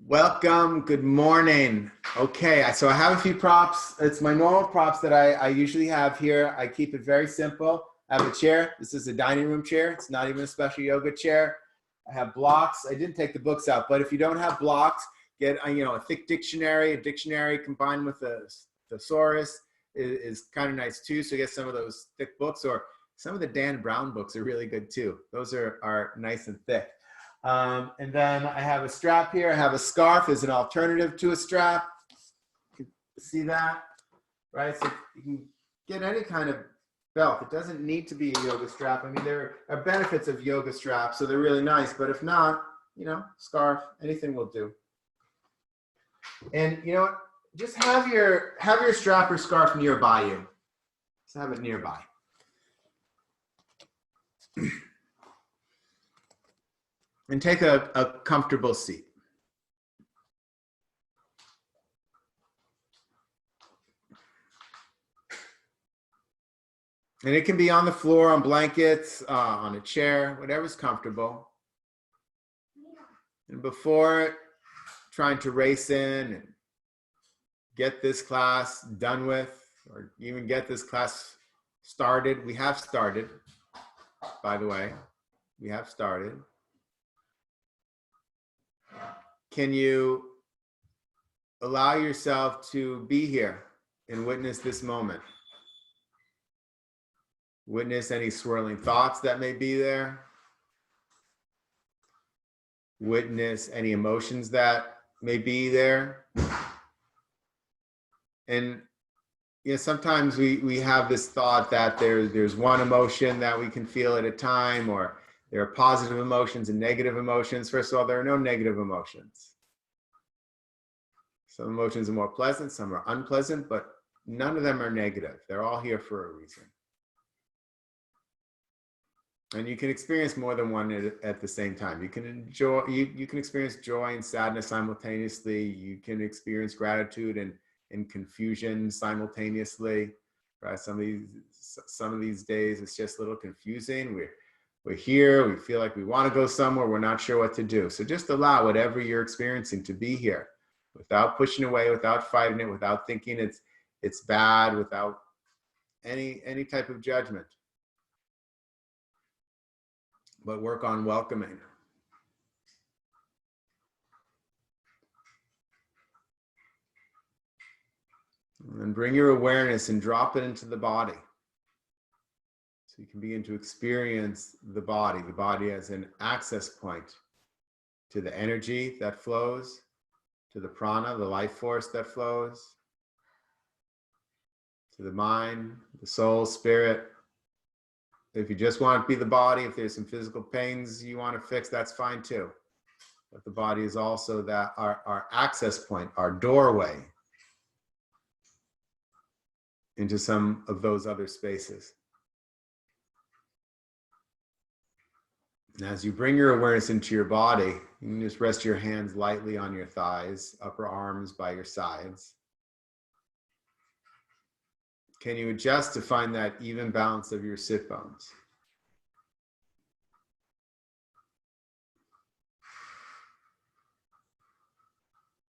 Welcome. Good morning. Okay, so I have a few props. It's my normal props that I usually have here. I keep it very simple. I have a chair. This is a dining room chair. It's not even a special yoga chair. I have blocks. I didn't take the books out, but if you don't have blocks, get a thick dictionary. A dictionary combined with a thesaurus is kind of nice too. So get some of those thick books, or some of the Dan Brown books are really good too. Those are nice and thick. And then I have a strap here. I have a scarf as an alternative to a strap. You can see that, right? So you can get any kind of belt. It doesn't need to be a yoga strap. I mean, there are benefits of yoga straps, so they're really nice. But if not, scarf, anything will do. And you know what? Just have your strap or scarf nearby you. Just have it nearby. And take a comfortable seat. And it can be on the floor, on blankets, on a chair, whatever's comfortable. And before trying to race in and get this class done with, or even get this class started, we have started, by the way, we have started. Can you allow yourself to be here and witness this moment? Witness any swirling thoughts that may be there. Witness any emotions that may be there. And sometimes we have this thought that there's one emotion that we can feel at a time, or there are positive emotions and negative emotions. First of all, there are no negative emotions. Some emotions are more pleasant, some are unpleasant, but none of them are negative. They're all here for a reason. And you can experience more than one at the same time. You can you can experience joy and sadness simultaneously. You can experience gratitude and confusion simultaneously. Right? Some of these days it's just a little confusing. We're here, we feel like we want to go somewhere, we're not sure what to do. So just allow whatever you're experiencing to be here, without pushing away, without fighting it, without thinking it's bad, without any type of judgment. But work on welcoming. And bring your awareness and drop it into the body. So you can begin to experience the body as an access point to the energy that flows, to the prana, the life force that flows, to the mind, the soul, spirit. If you just want to be the body, if there's some physical pains you want to fix, that's fine too. But the body is also that our access point, our doorway into some of those other spaces. And as you bring your awareness into your body, you can just rest your hands lightly on your thighs, upper arms by your sides. Can you adjust to find that even balance of your sit bones?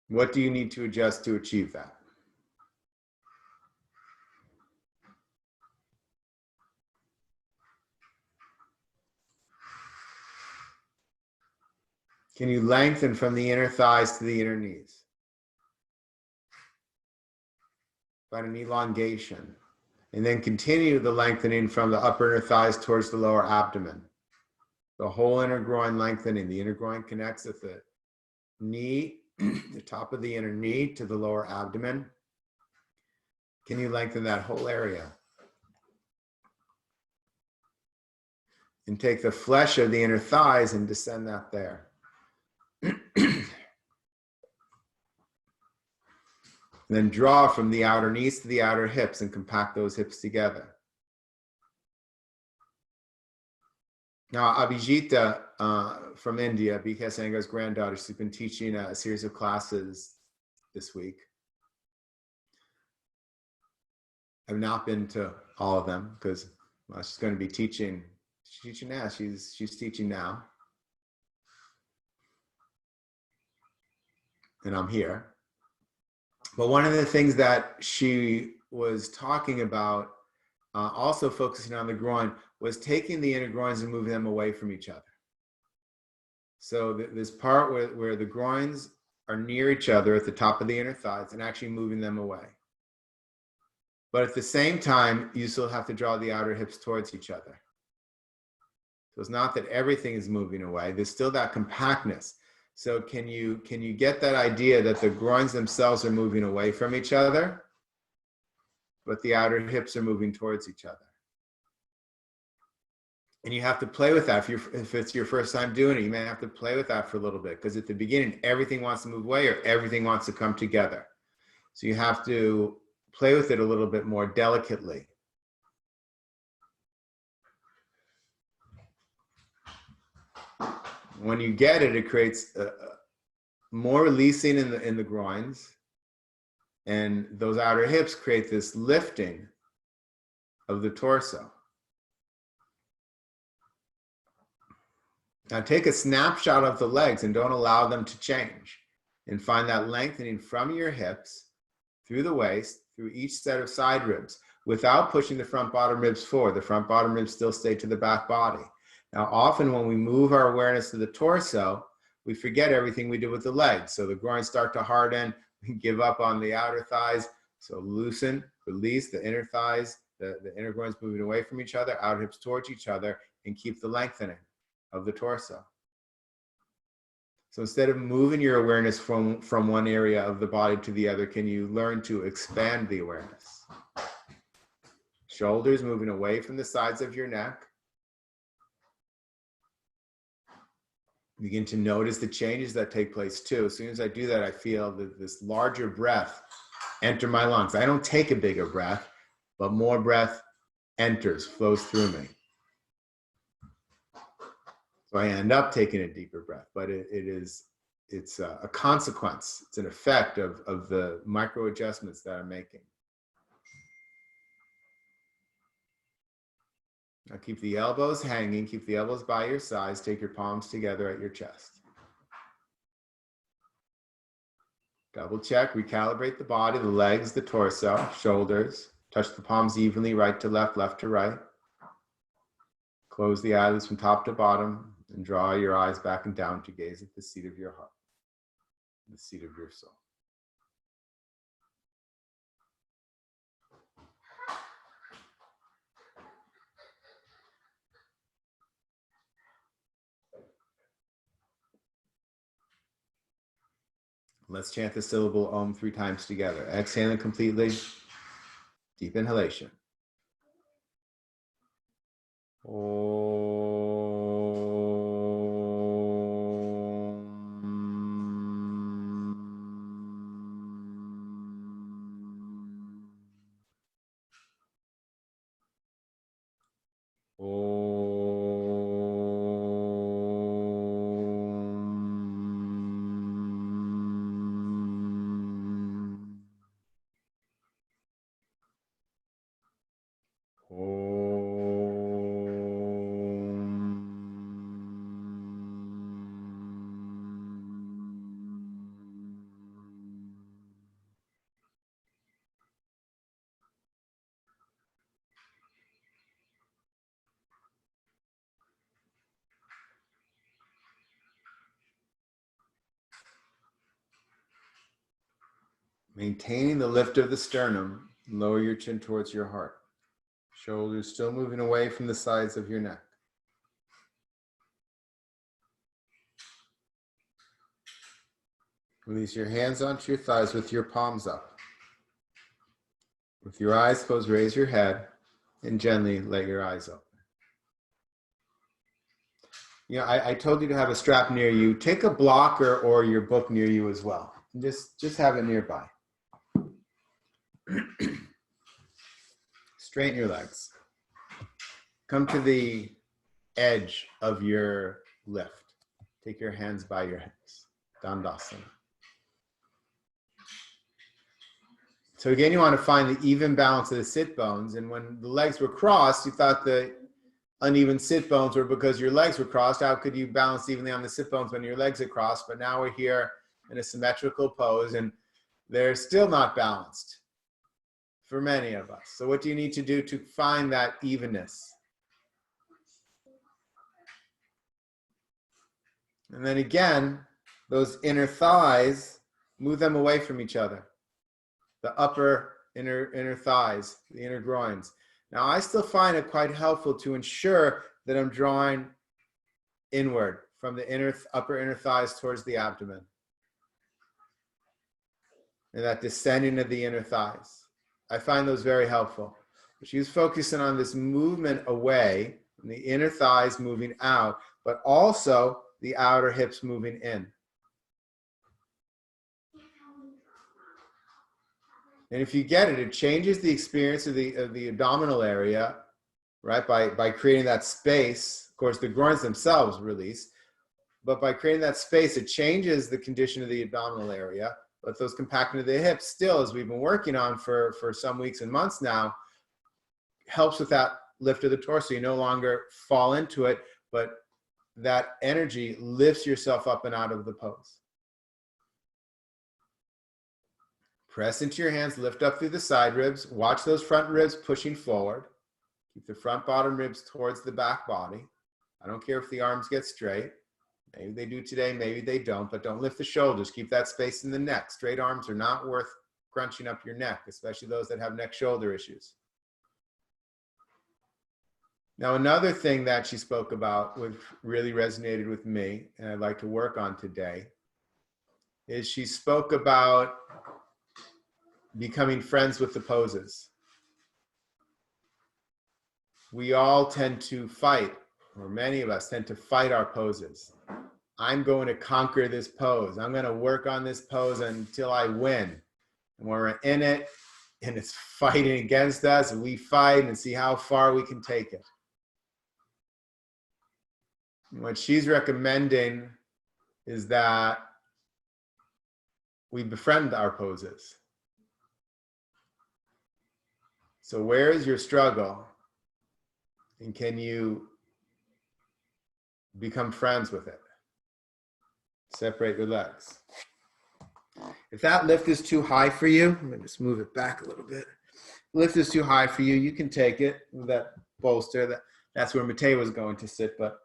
What do you need to adjust to achieve that? Can you lengthen from the inner thighs to the inner knees? Find an elongation. And then continue the lengthening from the upper inner thighs towards the lower abdomen. The whole inner groin lengthening. The inner groin connects with the knee, the top of the inner knee to the lower abdomen. Can you lengthen that whole area? And take the flesh of the inner thighs and descend that there. Then draw from the outer knees to the outer hips and compact those hips together. Now, Abhijita from India, B.K. Iyengar's granddaughter, she's been teaching a series of classes this week. I've not been to all of them because she's going to be teaching. She's teaching now. She's teaching now. and I'm here. But one of the things that she was talking about, also focusing on the groin, was taking the inner groins and moving them away from each other. So this part where the groins are near each other at the top of the inner thighs and actually moving them away. But at the same time, you still have to draw the outer hips towards each other. So it's not that everything is moving away. There's still that compactness. So can you get that idea that the groins themselves are moving away from each other, but the outer hips are moving towards each other? And you have to play with that. If it's your first time doing it, you may have to play with that for a little bit, because at the beginning, everything wants to move away or everything wants to come together. So you have to play with it a little bit more delicately. When you get it, it creates more releasing in the groins, and those outer hips create this lifting of the torso. Now take a snapshot of the legs and don't allow them to change, and find that lengthening from your hips through the waist, through each set of side ribs, without pushing the front bottom ribs forward. The front bottom ribs still stay to the back body. Now, often when we move our awareness to the torso, we forget everything we did with the legs. So the groins start to harden, we give up on the outer thighs. So loosen, release the inner thighs, the inner groins moving away from each other, outer hips towards each other, and keep the lengthening of the torso. So instead of moving your awareness from one area of the body to the other, can you learn to expand the awareness? Shoulders moving away from the sides of your neck. Begin to notice the changes that take place too. As soon as I do that, I feel this larger breath enter my lungs. I don't take a bigger breath, but more breath enters, flows through me. So I end up taking a deeper breath, but it's a consequence. It's an effect of the micro adjustments that I'm making. Now keep the elbows hanging, keep the elbows by your sides, take your palms together at your chest. Double check, recalibrate the body, the legs, the torso, shoulders. Touch the palms evenly, right to left, left to right. Close the eyelids from top to bottom and draw your eyes back and down to gaze at the seat of your heart, the seat of your soul. Let's chant the syllable Om 3 times together. Exhaling completely. Deep inhalation. Maintaining the lift of the sternum, lower your chin towards your heart. Shoulders still moving away from the sides of your neck. Release your hands onto your thighs with your palms up. With your eyes closed, raise your head and gently let your eyes open. You know, I told you to have a strap near you. Take a blocker or your book near you as well. And just have it nearby. Straighten your legs. Come to the edge of your lift. Take your hands by your hips. Dandasana. So again, you want to find the even balance of the sit bones. And when the legs were crossed, you thought the uneven sit bones were because your legs were crossed. How could you balance evenly on the sit bones when your legs are crossed? But now we're here in a symmetrical pose, and they're still not balanced for many of us. So what do you need to do to find that evenness? And then again, those inner thighs, move them away from each other. The upper inner thighs, the inner groins. Now, I still find it quite helpful to ensure that I'm drawing inward from the upper inner thighs towards the abdomen. And that descending of the inner thighs. I find those very helpful. She's focusing on this movement away, and the inner thighs moving out, but also the outer hips moving in. And if you get it, it changes the experience of the abdominal area, right? By creating that space. Of course, the groins themselves release, but by creating that space, it changes the condition of the abdominal area. But those compacting of the hips still, as we've been working on for some weeks and months now, helps with that lift of the torso. You no longer fall into it, but that energy lifts yourself up and out of the pose. Press into your hands, lift up through the side ribs. Watch those front ribs pushing forward. Keep the front bottom ribs towards the back body. I don't care if the arms get straight. Maybe they do today, maybe they don't, but don't lift the shoulders. Keep that space in the neck. Straight arms are not worth crunching up your neck, especially those that have neck-shoulder issues. Now, another thing that she spoke about, which really resonated with me, and I'd like to work on today, is she spoke about becoming friends with the poses. We all tend to fight, or many of us tend to fight our poses. I'm going to conquer this pose. I'm going to work on this pose until I win. And when we're in it and it's fighting against us, we fight and see how far we can take it. And what she's recommending is that we befriend our poses. So where is your struggle? And can you become friends with it? Separate your legs. If that lift is too high for you, I'm going to just move it back a little bit. Lift is too high for you, you can take it with that bolster. That's where Matei was going to sit, but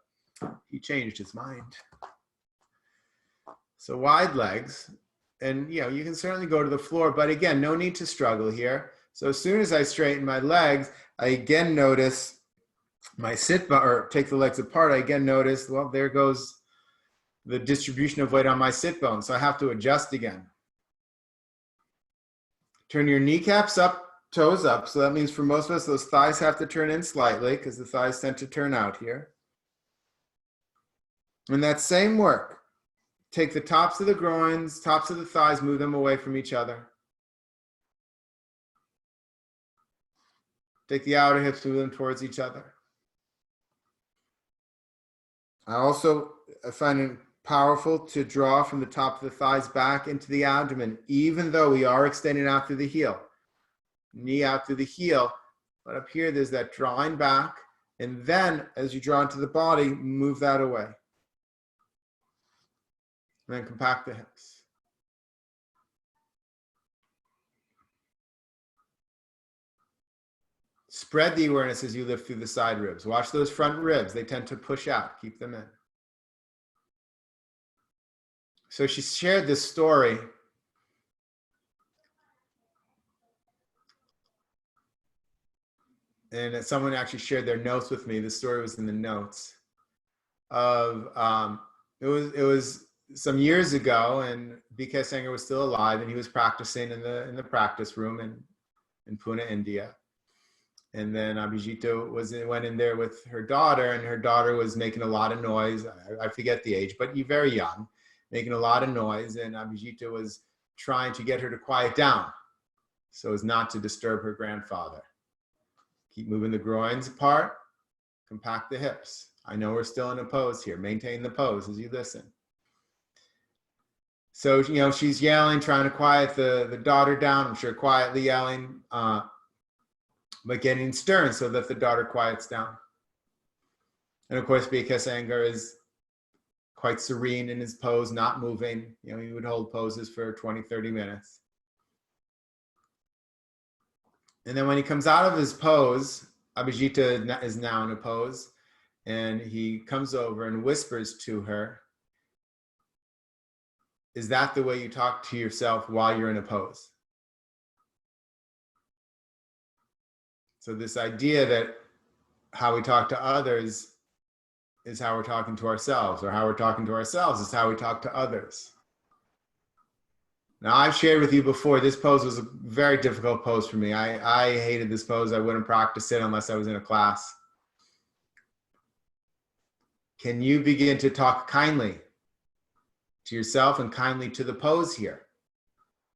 he changed his mind. So wide legs, and you can certainly go to the floor, but again, no need to struggle here. So as soon as I straighten my legs, I again notice my sit bone, or take the legs apart, I again notice, well, there goes the distribution of weight on my sit bone. So I have to adjust again. Turn your kneecaps up, toes up. So that means for most of us, those thighs have to turn in slightly because the thighs tend to turn out here. And that same work, take the tops of the groins, tops of the thighs, move them away from each other. Take the outer hips, move them towards each other. I find it powerful to draw from the top of the thighs back into the abdomen, even though we are extending out through the heel. Knee out through the heel, but up here there's that drawing back, and then as you draw into the body, move that away. And then compact the hips. Spread the awareness as you lift through the side ribs. Watch those front ribs. They tend to push out. Keep them in. So she shared this story. And someone actually shared their notes with me. The story was in the notes. It was some years ago, and B.K. Iyengar was still alive, and he was practicing in the practice room in Pune, India. And then Abhijita went in there with her daughter, and her daughter was making a lot of noise. I forget the age, but you're very young, making a lot of noise. And Abhijita was trying to get her to quiet down so as not to disturb her grandfather. Keep moving the groins apart, compact the hips. I know we're still in a pose here. Maintain the pose as you listen. So, she's yelling, trying to quiet the daughter down. I'm sure quietly yelling, but getting stern so that the daughter quiets down. And of course, B.K. Iyengar is quite serene in his pose, not moving. You know, he would hold poses for 20, 30 minutes. And then when he comes out of his pose, Abhijita is now in a pose, and he comes over and whispers to her, is that the way you talk to yourself while you're in a pose? So this idea that how we talk to others is how we're talking to ourselves, or how we're talking to ourselves is how we talk to others. Now, I've shared with you before, this pose was a very difficult pose for me. I hated this pose. I wouldn't practice it unless I was in a class. Can you begin to talk kindly to yourself and kindly to the pose here?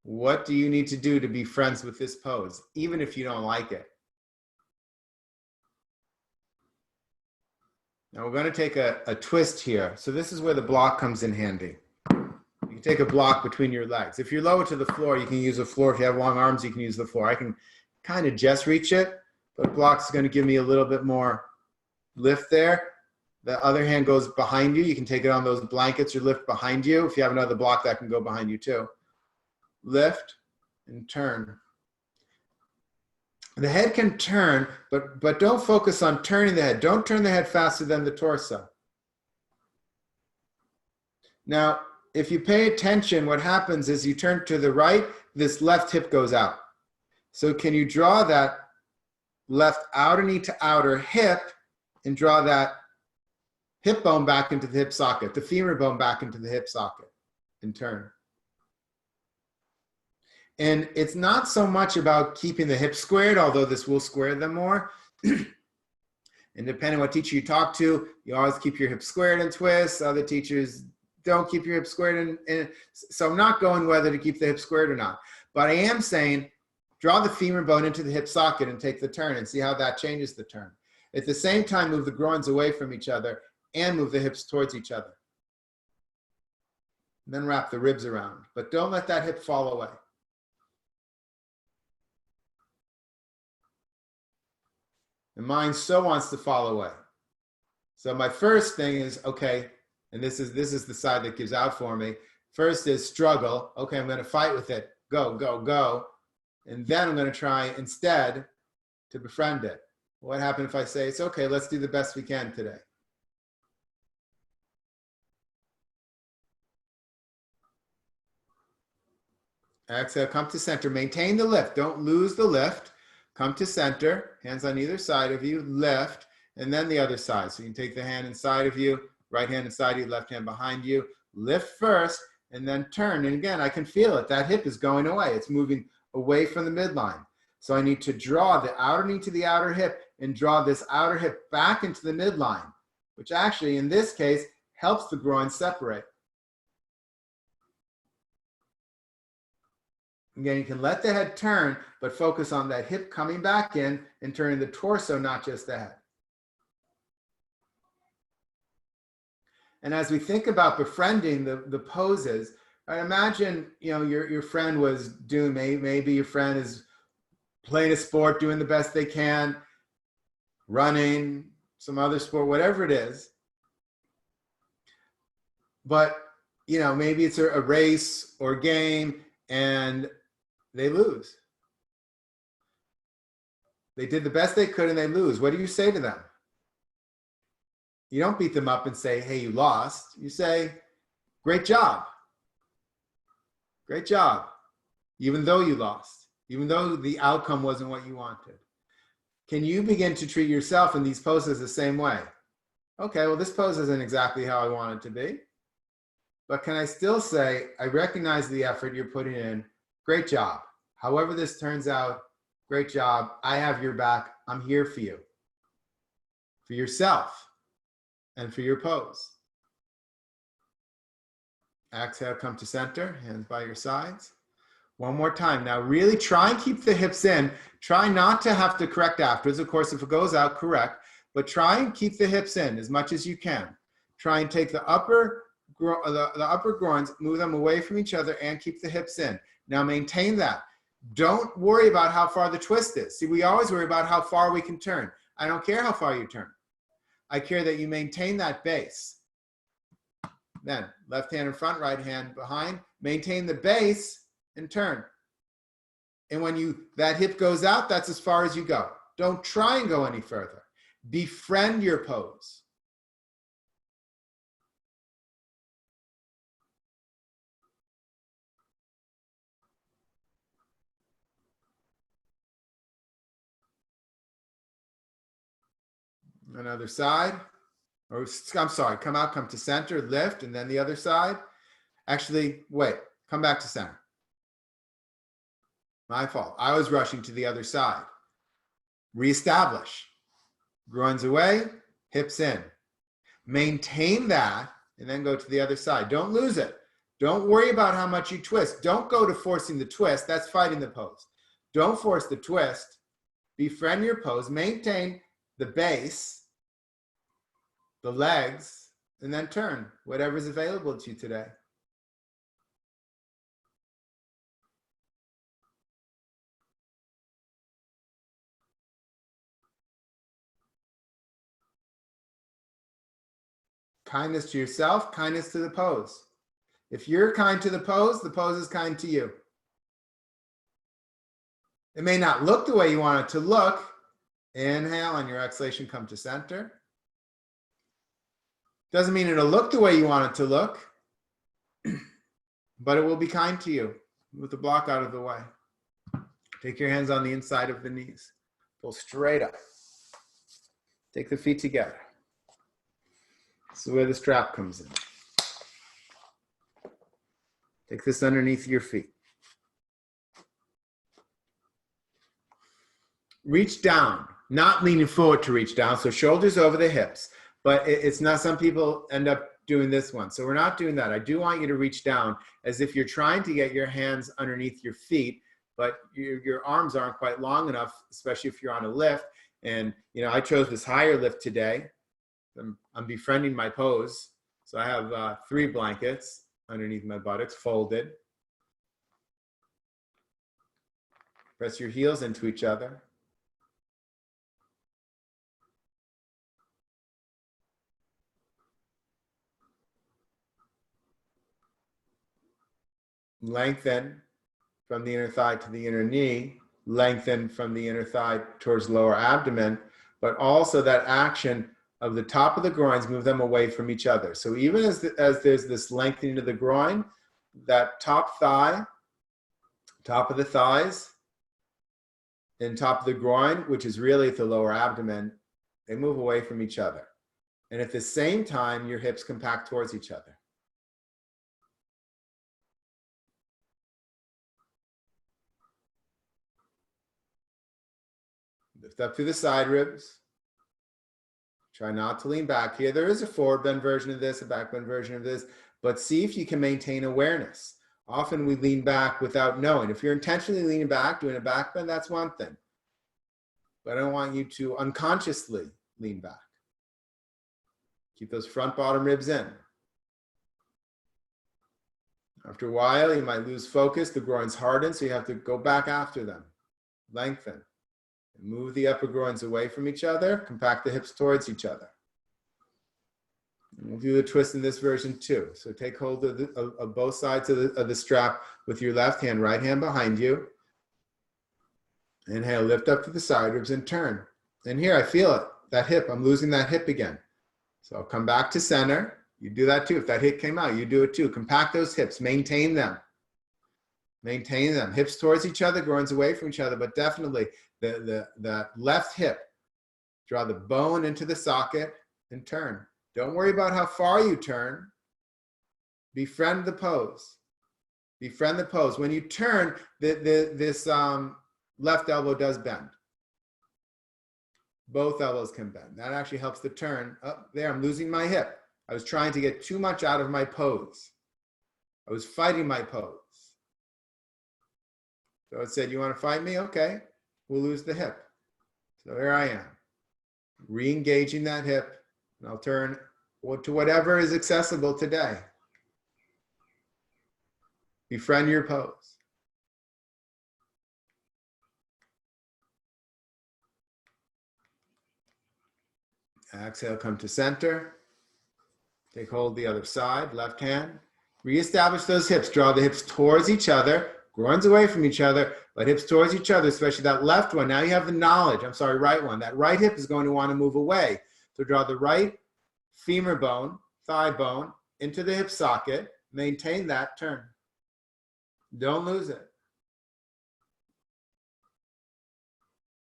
What do you need to do to be friends with this pose, even if you don't like it? Now we're going to take a twist here. So this is where the block comes in handy. You can take a block between your legs. If you're lower to the floor, you can use the floor. If you have long arms, you can use the floor. I can kind of just reach it, but a block is going to give me a little bit more lift there. The other hand goes behind you. You can take it on those blankets or lift behind you. If you have another block, that can go behind you too. Lift and turn. The head can turn, but don't focus on turning the head. Don't turn the head faster than the torso. Now, if you pay attention, what happens is you turn to the right, this left hip goes out. So can you draw that left outer knee to outer hip and draw that hip bone back into the hip socket, the femur bone back into the hip socket, and turn. And it's not so much about keeping the hips squared, although this will square them more. And depending on what teacher you talk to, you always keep your hips squared and twist. Other teachers don't keep your hips squared. And so I'm not going whether to keep the hips squared or not. But I am saying, draw the femur bone into the hip socket and take the turn and see how that changes the turn. At the same time, move the groins away from each other and move the hips towards each other. And then wrap the ribs around. But don't let that hip fall away. The mind so wants to fall away. So my first thing is, okay, and this is the side that gives out for me. First is struggle. Okay, I'm going to fight with it. Go, go, go. And then I'm going to try instead to befriend it. What happens if I say, it's okay, let's do the best we can today? Exhale, come to center. Maintain the lift. Don't lose the lift. Come to center, hands on either side of you, lift, and then the other side. So you can take the hand inside of you, right hand inside of you, left hand behind you. Lift first, and then turn. And again, I can feel it. That hip is going away. It's moving away from the midline. So I need to draw the outer knee to the outer hip and draw this outer hip back into the midline, which actually, in this case, helps the groin separate. Again, you can let the head turn, but focus on that hip coming back in and turning the torso, not just the head. And as we think about befriending the poses, right, imagine, you know, your friend was doing, maybe your friend is playing a sport, doing the best they can, running, some other sport, whatever it is. But, you know, maybe it's a race or game and they lose. They did the best they could and they lose. What do you say to them? You don't beat them up and say, hey, you lost. You say, great job. Great job. Even though you lost, even though the outcome wasn't what you wanted. Can you begin to treat yourself in these poses the same way? Okay, well, this pose isn't exactly how I want it to be. But can I still say, I recognize the effort you're putting in. Great job. However this turns out, great job. I have your back. I'm here for you. For yourself and for your pose. Exhale, come to center, hands by your sides. One more time. Now really try and keep the hips in. Try not to have to correct afterwards. Of course, if it goes out, correct. But try and keep the hips in as much as you can. Try and take the upper groins, move them away from each other and keep the hips in. Now maintain that. Don't worry about how far the twist is. See, we always worry about how far we can turn. I don't care how far you turn. I care that you maintain that base. Then left hand in front, right hand behind. Maintain the base and turn. And when that hip goes out, that's as far as you go. Don't try and go any further. Befriend your pose. Another side. Or I'm sorry, come out, come to center, lift, and then the other side. Actually, wait, come back to center. My fault. I was rushing to the other side. Reestablish. Groins away, hips in. Maintain that, and then go to the other side. Don't lose it. Don't worry about how much you twist. Don't go to forcing the twist. That's fighting the pose. Don't force the twist. Befriend your pose. Maintain the base, the legs, and then turn. Whatever's available to you today. Kindness to yourself, kindness to the pose. If you're kind to the pose is kind to you. It may not look the way you want it to look. Inhale, on your exhalation, come to center. Doesn't mean it'll look the way you want it to look, but it will be kind to you with the block out of the way. Take your hands on the inside of the knees. Pull straight up. Take the feet together. This is where the strap comes in. Take this underneath your feet. Reach down, not leaning forward to reach down, so shoulders over the hips. But it's not, some people end up doing this one. So we're not doing that. I do want you to reach down as if you're trying to get your hands underneath your feet, but your arms aren't quite long enough, especially if you're on a lift. And, you know, I chose this higher lift today. I'm befriending my pose. So I have 3 blankets underneath my buttocks, folded. Press your heels into each other. Lengthen from the inner thigh to the inner knee. Lengthen from the inner thigh towards lower abdomen, but also that action of the top of the groins, move them away from each other. So even as there's this lengthening of the groin, that top thigh, top of the thighs, and top of the groin, which is really at the lower abdomen, they move away from each other. And at the same time, your hips compact towards each other. Lift up through the side ribs. Try not to lean back here. There is a forward bend version of this, a back bend version of this, but see if you can maintain awareness. Often we lean back without knowing. If you're intentionally leaning back, doing a back bend, that's one thing. But I don't want you to unconsciously lean back. Keep those front bottom ribs in. After a while, you might lose focus. The groins harden, so you have to go back after them. Lengthen. Move the upper groins away from each other. Compact the hips towards each other. And we'll do the twist in this version too. So take hold of both sides of the strap with your left hand, right hand behind you. Inhale, lift up to the side ribs and turn. And here I feel it, that hip. I'm losing that hip again. So I'll come back to center. You do that too. If that hip came out, you do it too. Compact those hips, maintain them. Maintain them. Hips towards each other, groins away from each other, but definitely the left hip. Draw the bone into the socket and turn. Don't worry about how far you turn. Befriend the pose. Befriend the pose. When you turn, this left elbow does bend. Both elbows can bend. That actually helps the turn. Oh, there, I'm losing my hip. I was trying to get too much out of my pose. I was fighting my pose. So it said, you want to fight me? Okay, we'll lose the hip. So here I am, re-engaging that hip, and I'll turn to whatever is accessible today. Befriend your pose. Exhale, come to center. Take hold of the other side, left hand. Reestablish those hips. Draw the hips towards each other, groins away from each other, but hips towards each other, especially that left one. Now you have the knowledge. I'm sorry, right one. That right hip is going to want to move away. So draw the right femur bone, thigh bone, into the hip socket. Maintain that turn. Don't lose it.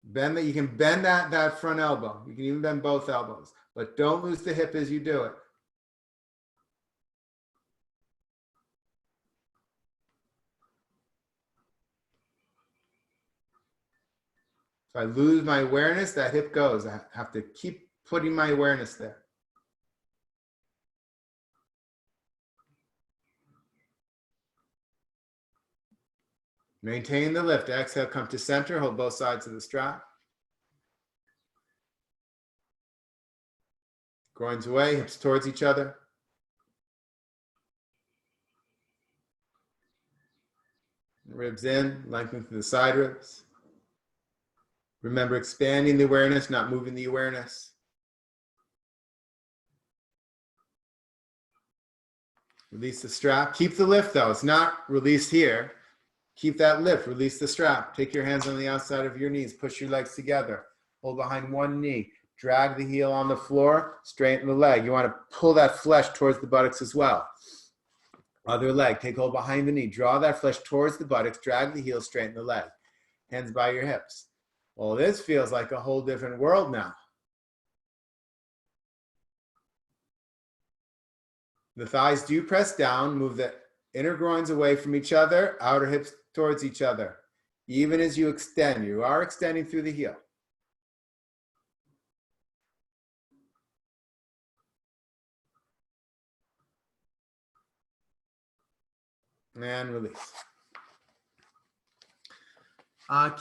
Bend that. You can bend that front elbow. You can even bend both elbows, but don't lose the hip as you do it. If I lose my awareness, that hip goes. I have to keep putting my awareness there. Maintain the lift. Exhale, come to center. Hold both sides of the strap. Groins away, hips towards each other. Ribs in, lengthen through the side ribs. Remember expanding the awareness, not moving the awareness. Release the strap. Keep the lift though. It's not released here. Keep that lift. Release the strap. Take your hands on the outside of your knees. Push your legs together. Hold behind one knee. Drag the heel on the floor. Straighten the leg. You want to pull that flesh towards the buttocks as well. Other leg. Take hold behind the knee. Draw that flesh towards the buttocks. Drag the heel. Straighten the leg. Hands by your hips. Well, this feels like a whole different world now. The thighs do press down. Move the inner groins away from each other. Outer hips towards each other. Even as you extend, you are extending through the heel. And release.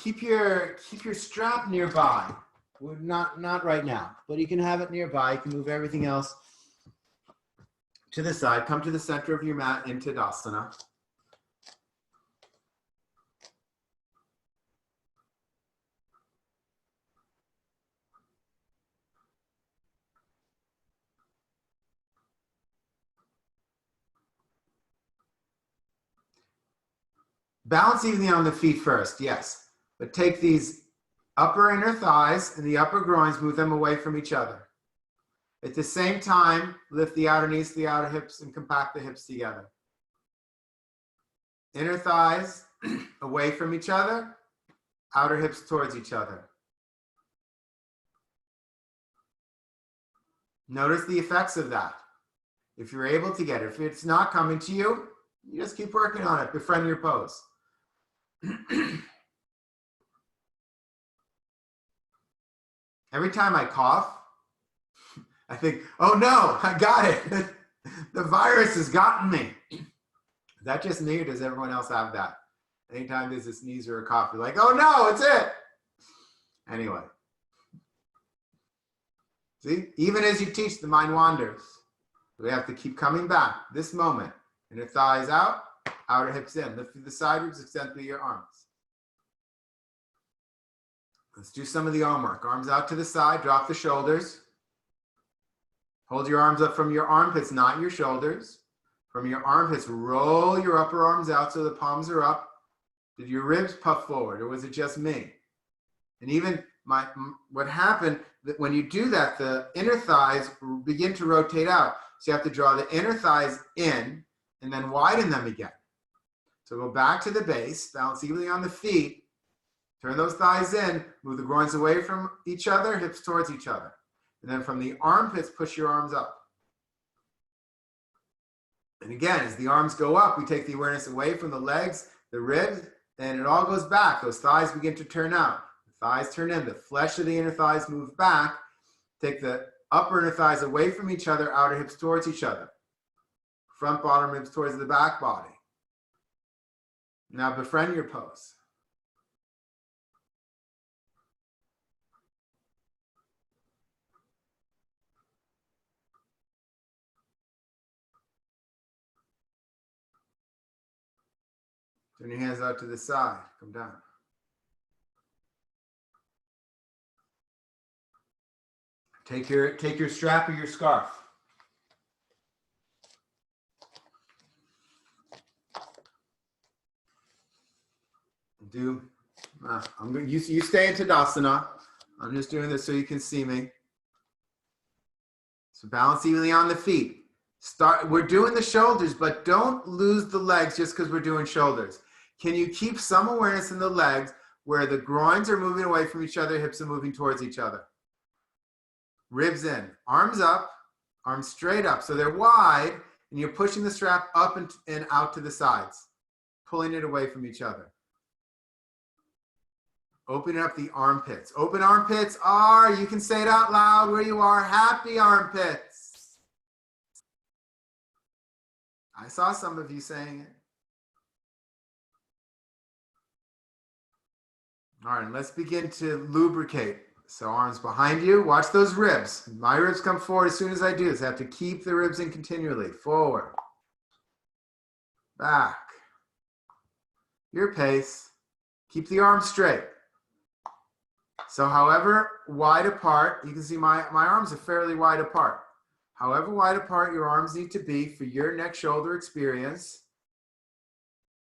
Keep your strap nearby. Not right now, but you can have it nearby. You can move everything else to the side. Come to the center of your mat in Tadasana. Balance evenly on the feet first, yes. But take these upper inner thighs and the upper groins, move them away from each other. At the same time, lift the outer knees to the outer hips and compact the hips together. Inner thighs away from each other, outer hips towards each other. Notice the effects of that. If you're able to get it, if it's not coming to you, you just keep working on it. Befriend your pose. Every time I cough, I think, oh no, I got it. The virus has gotten me. Is that just me or does everyone else have that? Anytime there's a sneeze or a cough, you're like, oh no, it's it. Anyway. See, even as you teach, the mind wanders. We have to keep coming back. This moment, inner thighs out, outer hips in. Lift through the side ribs, extend through your arms. Let's do some of the arm work. Arms out to the side, drop the shoulders. Hold your arms up from your armpits, not your shoulders. From your armpits, roll your upper arms out so the palms are up. Did your ribs puff forward or was it just me? And even what happened, that when you do that, the inner thighs begin to rotate out. So you have to draw the inner thighs in and then widen them again. So go back to the base, balance evenly on the feet, turn those thighs in, move the groins away from each other, hips towards each other. And then from the armpits, push your arms up. And again, as the arms go up, we take the awareness away from the legs, the ribs, and it all goes back. Those thighs begin to turn out. The thighs turn in. The flesh of the inner thighs move back. Take the upper inner thighs away from each other, outer hips towards each other. Front bottom ribs towards the back body. Now befriend your pose. Turn your hands out to the side. Come down. Take your strap or your scarf. You stay in Tadasana. I'm just doing this so you can see me. So balance evenly on the feet. We're doing the shoulders, but don't lose the legs just because we're doing shoulders. Can you keep some awareness in the legs where the groins are moving away from each other, hips are moving towards each other? Ribs in, arms up, arms straight up. So they're wide, and you're pushing the strap up and out to the sides, pulling it away from each other. Opening up the armpits. Open armpits are, you can say it out loud where you are, happy armpits. I saw some of you saying it. All right, let's begin to lubricate. So arms behind you, watch those ribs. My ribs come forward as soon as I do this. I have to keep the ribs in continually. Forward, back, your pace. Keep the arms straight. So however wide apart, you can see my arms are fairly wide apart. However wide apart your arms need to be for your neck shoulder experience.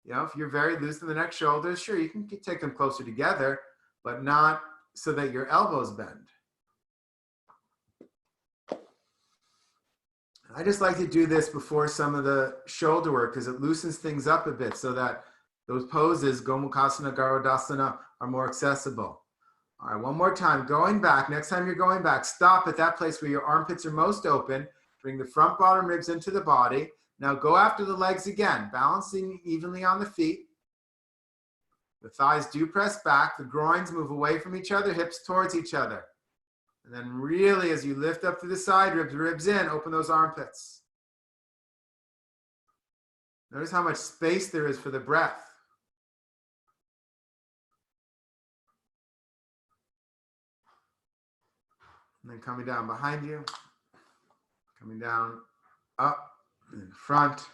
You know, if you're very loose in the neck shoulders, sure, you can take them closer together, but not so that your elbows bend. I just like to do this before some of the shoulder work because it loosens things up a bit so that those poses, Gomukhasana, Garudasana, are more accessible. All right, one more time, going back. Next time you're going back, stop at that place where your armpits are most open. Bring the front bottom ribs into the body. Now go after the legs again, balancing evenly on the feet. The thighs do press back. The groins move away from each other, hips towards each other. And then really, as you lift up to the side ribs, ribs in, open those armpits. Notice how much space there is for the breath. And then coming down behind you, coming down, up, in front.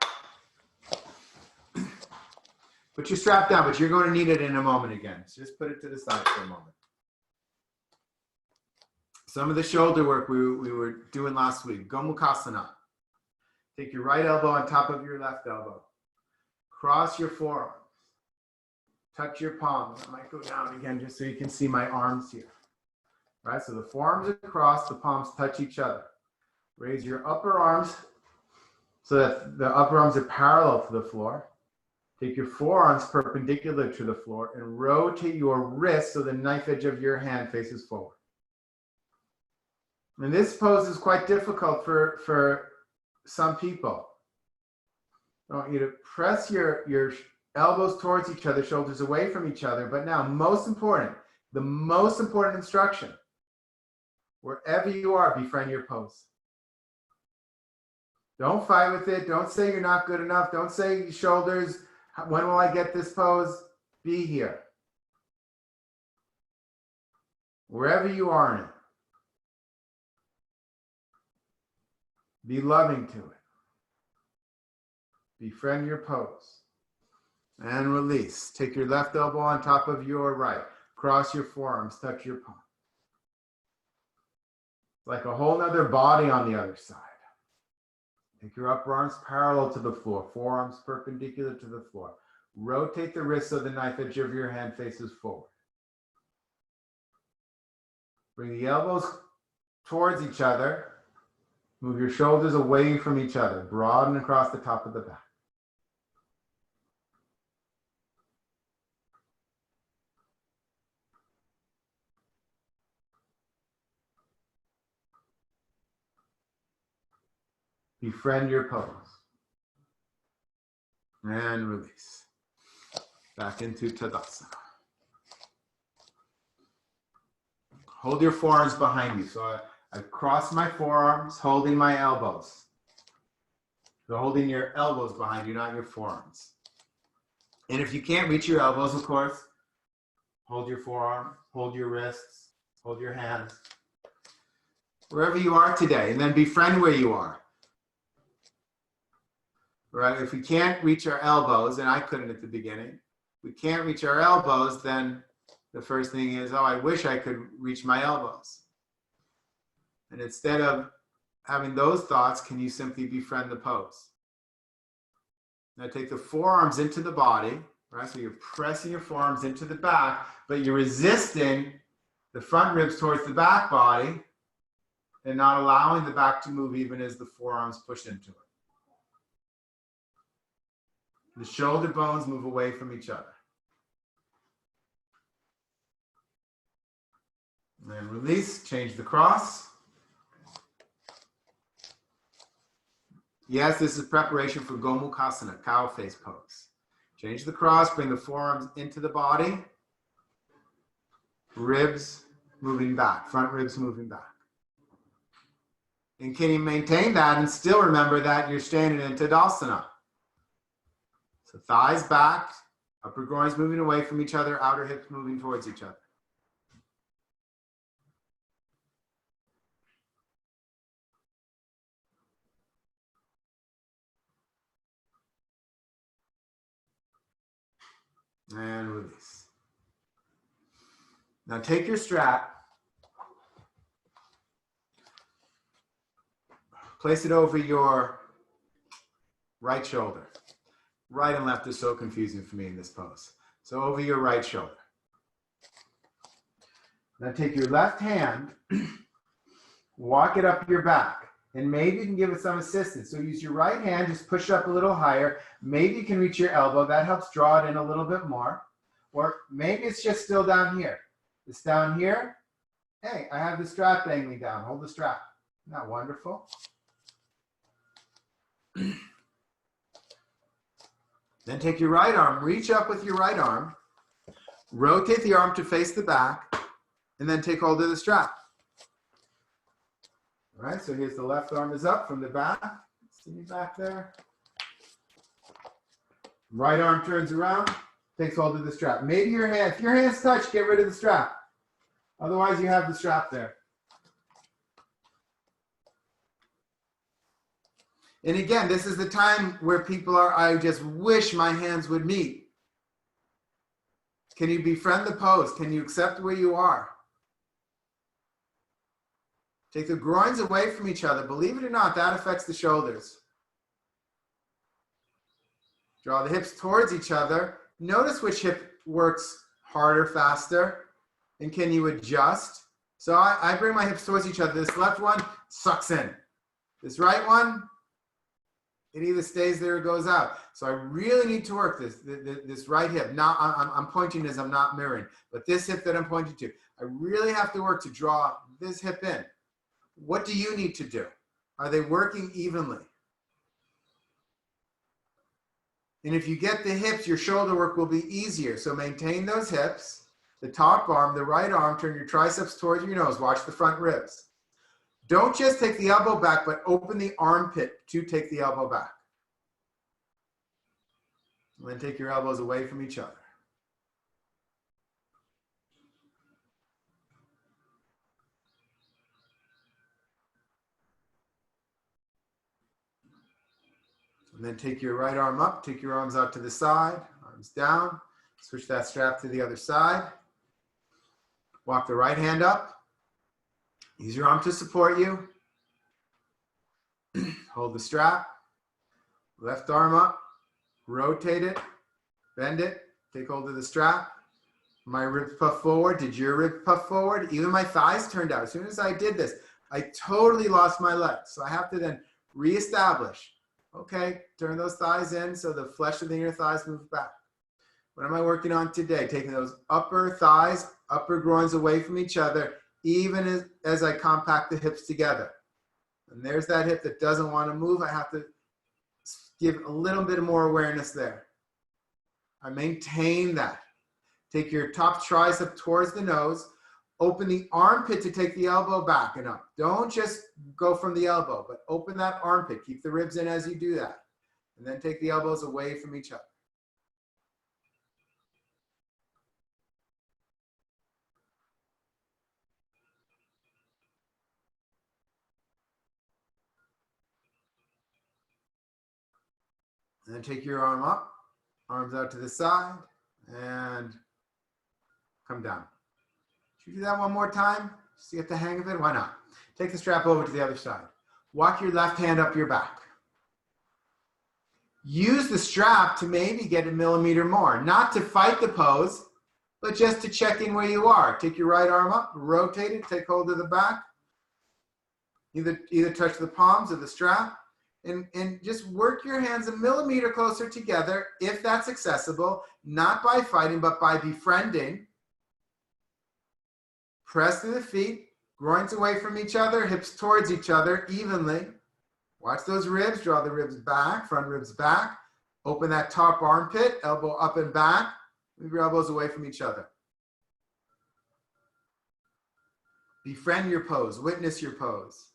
Put your strap down, but you're going to need it in a moment again. So just put it to the side for a moment. Some of the shoulder work we were doing last week. Gomukhasana. Take your right elbow on top of your left elbow. Cross your forearms. Touch your palms. I might go down again just so you can see my arms here. Right, so the forearms are crossed, the palms touch each other. Raise your upper arms so that the upper arms are parallel to the floor. Take your forearms perpendicular to the floor and rotate your wrist so the knife edge of your hand faces forward. And this pose is quite difficult for some people. I want you to press your elbows towards each other, shoulders away from each other. But now, the most important instruction, wherever you are, befriend your pose. Don't fight with it. Don't say you're not good enough. Don't say shoulders, when will I get this pose? Be here. Wherever you are in it. Be loving to it. Befriend your pose. And release. Take your left elbow on top of your right. Cross your forearms, touch your palm. Like a whole nother body on the other side. Take your upper arms parallel to the floor, forearms perpendicular to the floor. Rotate the wrist so the knife edge of your hand faces forward. Bring the elbows towards each other. Move your shoulders away from each other. Broaden across the top of the back. Befriend your pose. And release. Back into Tadasana. Hold your forearms behind you. So I cross my forearms, holding my elbows. So holding your elbows behind you, not your forearms. And if you can't reach your elbows, of course, hold your forearm, hold your wrists, hold your hands. Wherever you are today, and then befriend where you are. Right? If we can't reach our elbows, and I couldn't at the beginning, we can't reach our elbows, then the first thing is, oh, I wish I could reach my elbows. And instead of having those thoughts, can you simply befriend the pose? Now take the forearms into the body, right? So you're pressing your forearms into the back, but you're resisting the front ribs towards the back body and not allowing the back to move even as the forearms push into it. The shoulder bones move away from each other. And release, change the cross. Yes, this is preparation for Gomukhasana, cow face pose. Change the cross, bring the forearms into the body. Ribs moving back, front ribs moving back. And can you maintain that and still remember that you're standing in Tadasana? So thighs back, upper groins moving away from each other, outer hips moving towards each other. And release. Now take your strap, place it over your right shoulder. Right and left is so confusing for me in this pose. So over your right shoulder. Now take your left hand, walk it up your back, and maybe you can give it some assistance. So use your right hand, just push it up a little higher. Maybe you can reach your elbow. That helps draw it in a little bit more. Or maybe it's just still down here. It's down here. Hey, I have the strap dangling down. Hold the strap. Isn't that wonderful? Then take your right arm, reach up with your right arm, rotate the arm to face the back, and then take hold of the strap. All right, so here's the left arm is up from the back. See me back there? Right arm turns around, takes hold of the strap. Maybe your hand, if your hands touch, get rid of the strap. Otherwise, you have the strap there. And again, this is the time where people are, I just wish my hands would meet. Can you befriend the pose? Can you accept where you are? Take the groins away from each other. Believe it or not, that affects the shoulders. Draw the hips towards each other. Notice which hip works harder, faster, and can you adjust? So I bring my hips towards each other. This left one sucks in. This right one, it either stays there or goes out. So I really need to work this right hip. Now I'm pointing as I'm not mirroring, but this hip that I'm pointing to, I really have to work to draw this hip in. What do you need to do? Are they working evenly? And if you get the hips, your shoulder work will be easier. So maintain those hips, the top arm, the right arm, turn your triceps towards your nose, watch the front ribs. Don't just take the elbow back, but open the armpit to take the elbow back. And then take your elbows away from each other. And then take your right arm up, take your arms out to the side, arms down. Switch that strap to the other side. Walk the right hand up. Use your arm to support you. Hold the strap. Left arm up. Rotate it. Bend it. Take hold of the strap. My ribs puff forward. Did your ribs puff forward? Even my thighs turned out. As soon as I did this, I totally lost my legs. So I have to then reestablish. Okay, turn those thighs in so the flesh of the inner thighs moves back. What am I working on today? Taking those upper thighs, upper groins away from each other, even as I compact the hips together. And there's that hip that doesn't want to move. I have to give a little bit more awareness there. I maintain that. Take your top tricep towards the nose. Open the armpit to take the elbow back and up. Don't just go from the elbow, but open that armpit. Keep the ribs in as you do that. And then take the elbows away from each other. And then take your arm up, arms out to the side, and come down. Should you do that one more time? Just to get the hang of it? Why not? Take the strap over to the other side. Walk your left hand up your back. use the strap to maybe get a millimeter more, not to fight the pose, but just to check in where you are. Take your right arm up, rotate it, take hold of the back, either touch the palms of the strap, and just work your hands a millimeter closer together if that's accessible, not by fighting, but by befriending. Press through the feet, groins away from each other, hips towards each other evenly. Watch those ribs, draw the ribs back, front ribs back. Open that top armpit, elbow up and back. Move your elbows away from each other. Befriend your pose, witness your pose.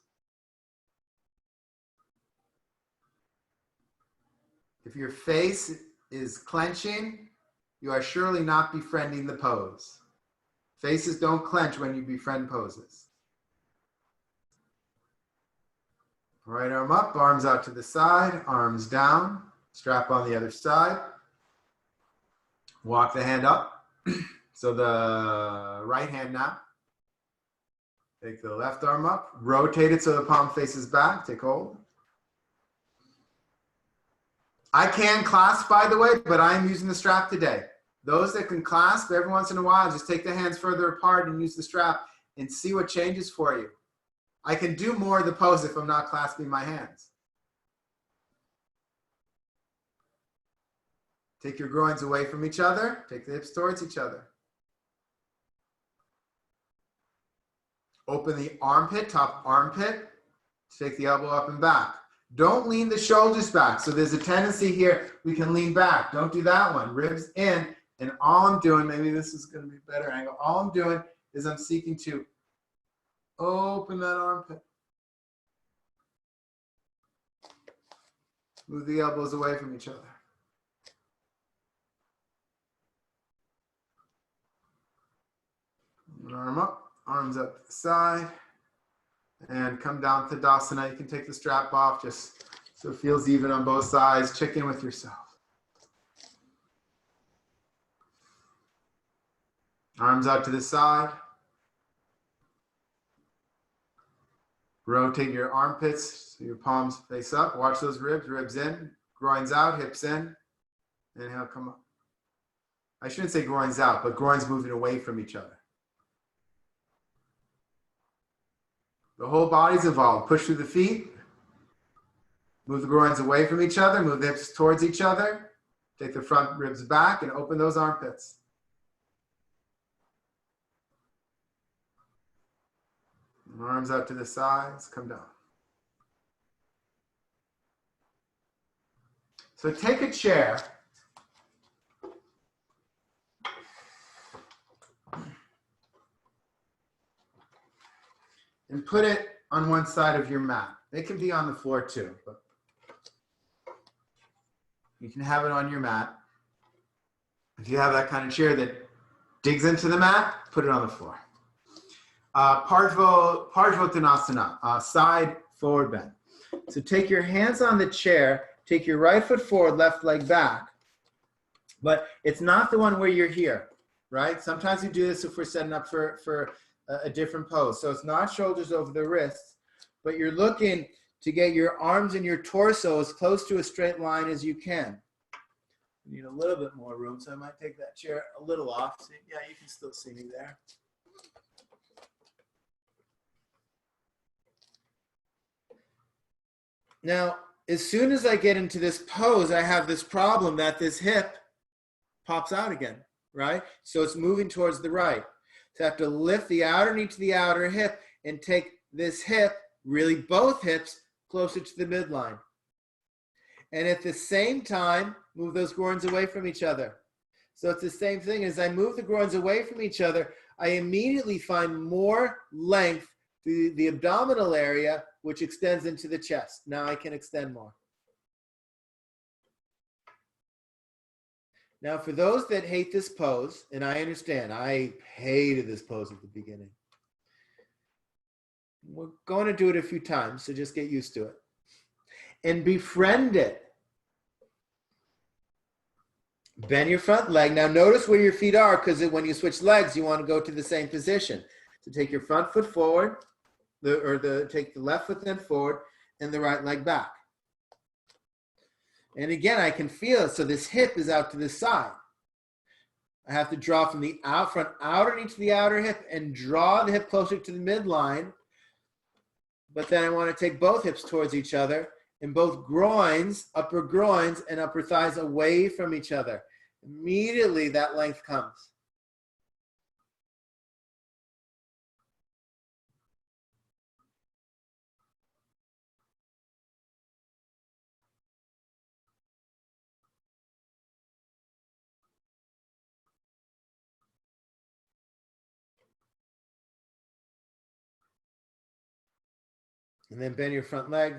If your face is clenching, you are surely not befriending the pose. Faces don't clench when you befriend poses. Right arm up, arms out to the side, arms down, strap on the other side. Walk the hand up. So the right hand now. Take the left arm up, rotate it so the palm faces back, take hold. I can clasp, by the way, but I'm using the strap today. Those that can clasp, every once in a while, just take the hands further apart and use the strap and see what changes for you. I can do more of the pose if I'm not clasping my hands. Take your groins away from each other. Take the hips towards each other. Open the armpit, top armpit. Take the elbow up and back. Don't lean the shoulders back. So there's a tendency here, we can lean back. Don't do that one. Ribs in. And all I'm doing, maybe this is going to be a better angle. All I'm doing is I'm seeking to open that armpit. Move the elbows away from each other. One arm up, arms up to the side. And come down to Tadasana. You can take the strap off just so it feels even on both sides. Check in with yourself. Arms out to the side. Rotate your armpits so your palms face up. Watch those ribs, ribs in, groins out, hips in. Inhale, come up. I shouldn't say groins out, but groins moving away from each other. The whole body's involved. Push through the feet. Move the groins away from each other. Move the hips towards each other. Take the front ribs back and open those armpits. Arms out to the sides. Come down. So take a chair. And put it on one side of your mat. It can be on the floor too, but you can have it on your mat. If you have that kind of chair that digs into the mat, put it on the floor. Parshvottanasana, side forward bend. So take your hands on the chair, take your right foot forward, left leg back, but it's not the one where you're here, right? Sometimes we do this if we're setting up for a different pose. So it's not shoulders over the wrists, but you're looking to get your arms and your torso as close to a straight line as you can. You need a little bit more room, so I might take that chair a little off. So yeah, you can still see me there. Now, as soon as I get into this pose, I have this problem that this hip pops out again, right? So it's moving towards the right. So I have to lift the outer knee to the outer hip and take this hip, really both hips, closer to the midline. And at the same time, move those groins away from each other. So it's the same thing. As I move the groins away from each other, I immediately find more length to the abdominal area, which extends into the chest. Now I can extend more. Now, for those that hate this pose, and I understand, I hated this pose at the beginning. We're going to do it a few times, so just get used to it. And befriend it. Bend your front leg. Now notice where your feet are, because when you switch legs, you want to go to the same position. So take your front foot forward, take the left foot then forward, and the right leg back. And again, I can feel it. So this hip is out to the side. I have to draw from the front outer knee to the outer hip and draw the hip closer to the midline. But then I want to take both hips towards each other and both groins, upper groins and upper thighs away from each other. Immediately that length comes. And then bend your front leg,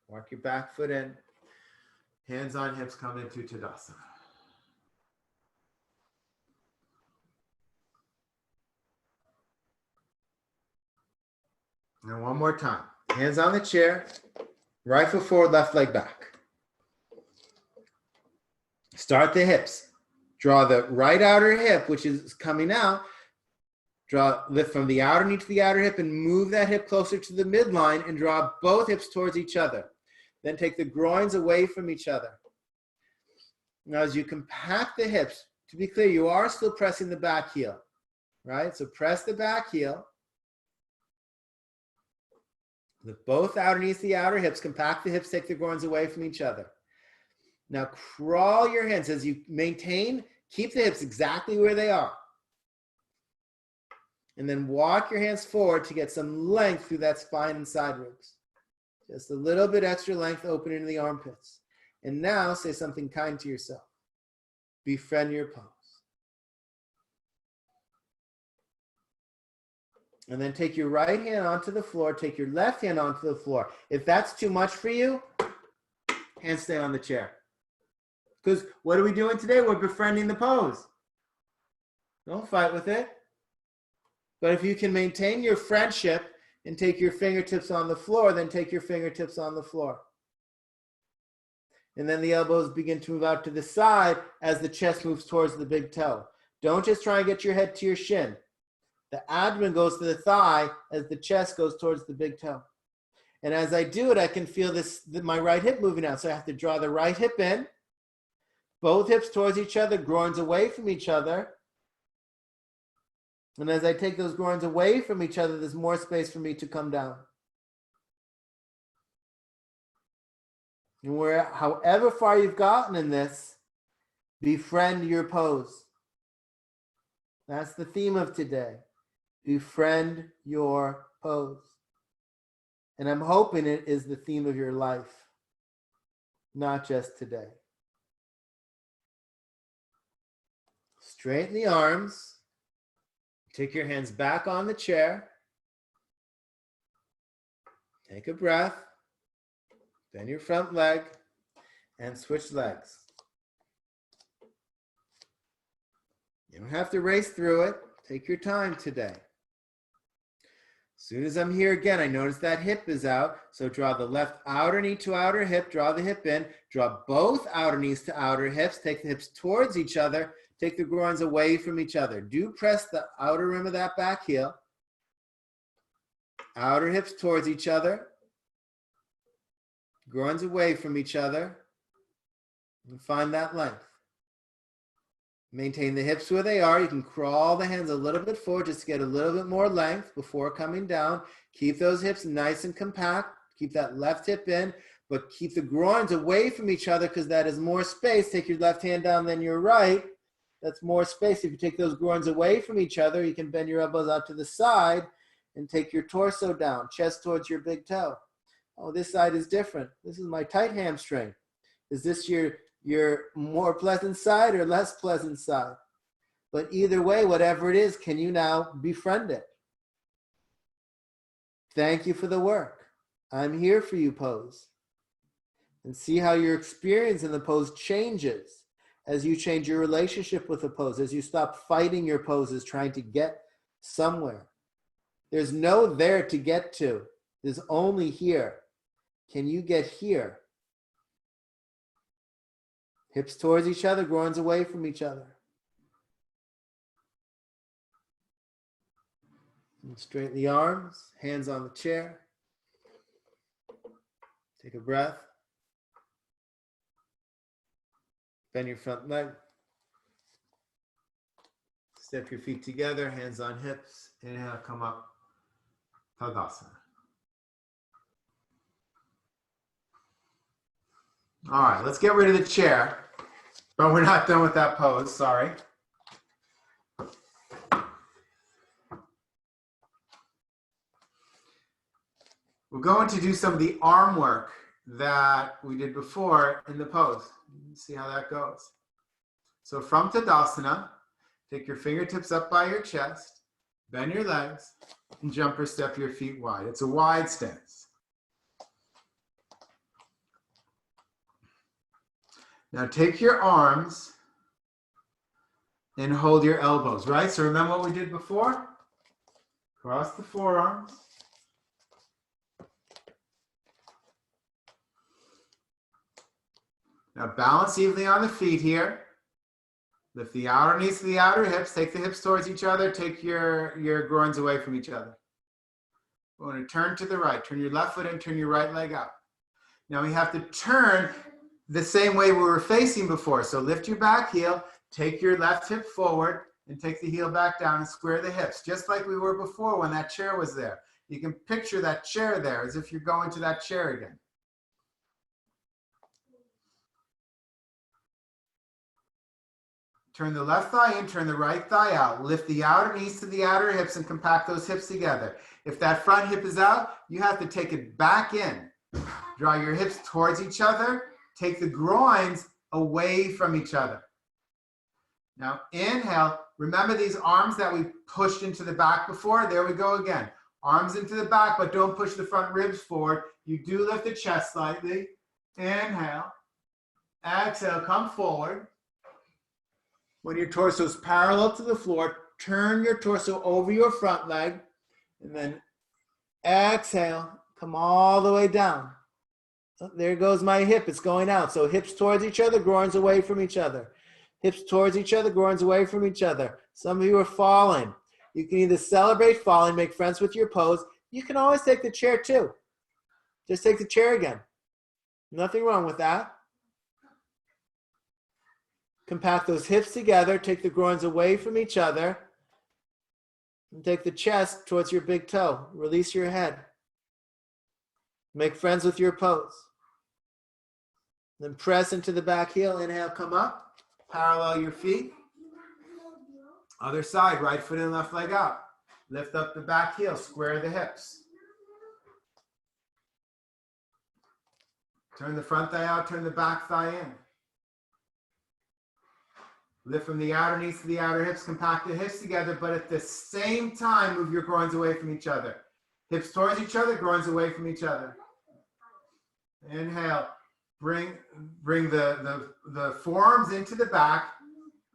walk your back foot in, hands on hips, come into Tadasana. And one more time, hands on the chair, right foot forward, left leg back. Start the hips. Draw the right outer hip, which is coming out. Lift from the outer knee to the outer hip and move that hip closer to the midline and draw both hips towards each other. Then take the groins away from each other. Now, as you compact the hips, to be clear, you are still pressing the back heel, right? So press the back heel. Lift both outer knees to the outer hips, compact the hips, take the groins away from each other. Now crawl your hands as you maintain, keep the hips exactly where they are. And then walk your hands forward to get some length through that spine and side ribs. Just a little bit extra length open into the armpits. And now say something kind to yourself. Befriend your pose. And then take your right hand onto the floor, take your left hand onto the floor. If that's too much for you, hands stay on the chair. Because what are we doing today? We're befriending the pose. Don't fight with it. But if you can maintain your friendship and take your fingertips on the floor, then take your fingertips on the floor. And then the elbows begin to move out to the side as the chest moves towards the big toe. Don't just try and get your head to your shin. The abdomen goes to the thigh as the chest goes towards the big toe. And as I do it, I can feel my right hip moving out. So I have to draw the right hip in, both hips towards each other, groins away from each other. And as I take those groins away from each other, there's more space for me to come down. And however far you've gotten in this, befriend your pose. That's the theme of today. Befriend your pose. And I'm hoping it is the theme of your life, not just today. Straighten the arms. Take your hands back on the chair. Take a breath. Bend your front leg and switch legs. You don't have to race through it. Take your time today. As soon as I'm here again, I notice that hip is out. So draw the left outer knee to outer hip. Draw the hip in. Draw both outer knees to outer hips. Take the hips towards each other. Take the groins away from each other. Do press the outer rim of that back heel. Outer hips towards each other. Groins away from each other. And find that length. Maintain the hips where they are. You can crawl the hands a little bit forward just to get a little bit more length before coming down. Keep those hips nice and compact. Keep that left hip in, but keep the groins away from each other because that is more space. Take your left hand down, then your right. That's more space. If you take those groins away from each other, you can bend your elbows out to the side and take your torso down, chest towards your big toe. Oh, this side is different. This is my tight hamstring. Is this your more pleasant side or less pleasant side? But either way, whatever it is, can you now befriend it? Thank you for the work. I'm here for you, pose. And see how your experience in the pose changes as you change your relationship with the pose, as you stop fighting your poses, trying to get somewhere. There's no there to get to. There's only here. Can you get here? Hips towards each other, groins away from each other. And straighten the arms, hands on the chair. Take a breath. Bend your front leg. Step your feet together, hands on hips. Inhale, come up. Tadasana. All right, let's get rid of the chair. But we're not done with that pose, sorry. We're going to do some of the arm work that we did before in the pose. See how that goes. So from Tadasana, take your fingertips up by your chest, bend your legs, and jump or step your feet wide. It's a wide stance. Now take your arms and hold your elbows, right? So remember what we did before? Cross the forearms. Now balance evenly on the feet here. Lift the outer knees to the outer hips. Take the hips towards each other. Take your groins away from each other. We're going to turn to the right. Turn your left foot in, turn your right leg out. Now we have to turn the same way we were facing before. So lift your back heel, take your left hip forward, and take the heel back down and square the hips, just like we were before when that chair was there. You can picture that chair there as if you're going to that chair again. Turn the left thigh in, turn the right thigh out. Lift the outer knees to the outer hips and compact those hips together. If that front hip is out, you have to take it back in. Draw your hips towards each other. Take the groins away from each other. Now inhale. Remember these arms that we pushed into the back before? There we go again. Arms into the back, but don't push the front ribs forward. You do lift the chest slightly. Inhale. Exhale, come forward. When your torso is parallel to the floor, turn your torso over your front leg. And then exhale, come all the way down. Oh, there goes my hip. It's going out. So hips towards each other, groins away from each other. Hips towards each other, groins away from each other. Some of you are falling. You can either celebrate falling, make friends with your pose. You can always take the chair too. Just take the chair again. Nothing wrong with that. Compact those hips together. Take the groins away from each other. And take the chest towards your big toe. Release your head. Make friends with your pose. Then press into the back heel. Inhale, come up. Parallel your feet. Other side, right foot in, left leg out. Lift up the back heel. Square the hips. Turn the front thigh out. Turn the back thigh in. Lift from the outer knees to the outer hips. Compact the hips together, but at the same time, move your groins away from each other. Hips towards each other, groins away from each other. Inhale. Bring the forearms into the back.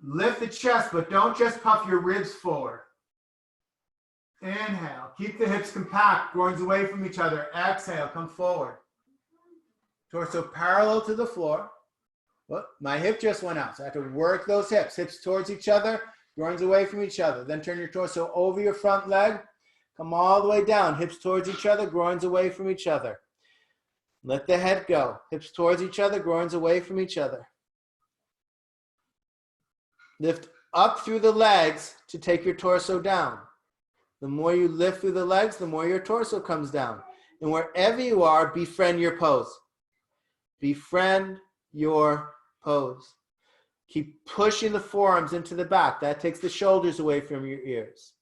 Lift the chest, but don't just puff your ribs forward. Inhale. Keep the hips compact, groins away from each other. Exhale, come forward. Torso parallel to the floor. Well, my hip just went out, so I have to work those hips. Hips towards each other, groins away from each other. Then turn your torso over your front leg. Come all the way down. Hips towards each other, groins away from each other. Let the head go. Hips towards each other, groins away from each other. Lift up through the legs to take your torso down. The more you lift through the legs, the more your torso comes down. And wherever you are, befriend your pose. Befriend your pose. Keep pushing the forearms into the back. That takes the shoulders away from your ears.